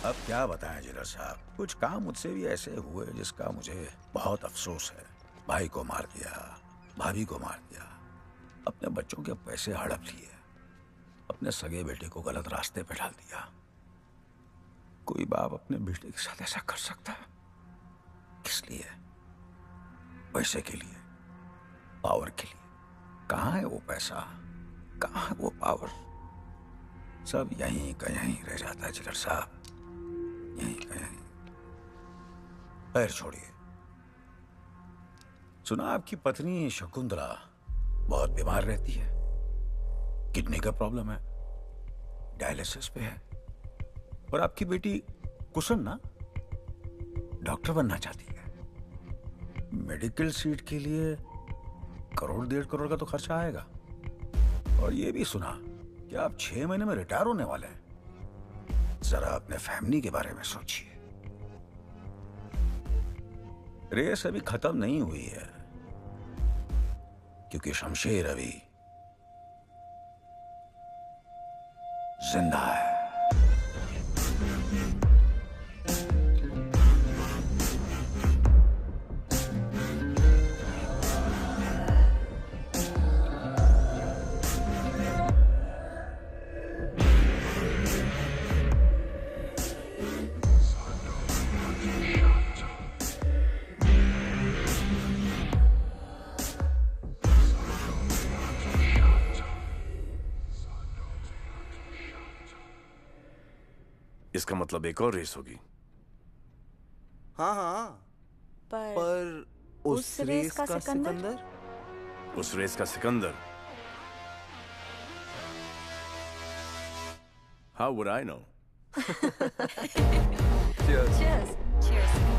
अब क्या बताएं जिलर साहब, कुछ काम मुझसे भी ऐसे हुए जिसका मुझे बहुत अफसोस है। भाई को मार दिया, भाभी को मार दिया, अपने बच्चों के पैसे हड़प लिए, अपने सगे बेटे को गलत रास्ते पे डाल दिया। कोई बाप अपने बेटे के साथ ऐसा कर सकता है? किस लिए? पैसे के लिए, पावर के लिए। कहाँ है वो पैसा, कहाँ है वो पावर? सब यहीं का यहीं रह जाता है जिलर साहब, यहीं का यहीं। पैर छोड़िए। सुना आपकी पत्नी शकुंतला बहुत बीमार रहती है, किडनी का प्रॉब्लम है, डायलिसिस पे है। और आपकी बेटी कुसुम ना डॉक्टर बनना चाहती है। मेडिकल सीट के लिए 1 करोड़ 1.5 करोड़ का तो खर्चा आएगा। और ये भी सुना कि आप 6 महीने में रिटायर होने वाले हैं। जरा अपने फैमिली के बारे में सोचिए। रेस अभी खत्म नहीं हुई है, क्योंकि शमशेर अभी जिंदा है। इसका मतलब एक और रेस होगी। हाँ हाँ, पर उस रेस का सिकंदर? उस रेस का Sikandar? How would I know? Cheers. Cheers.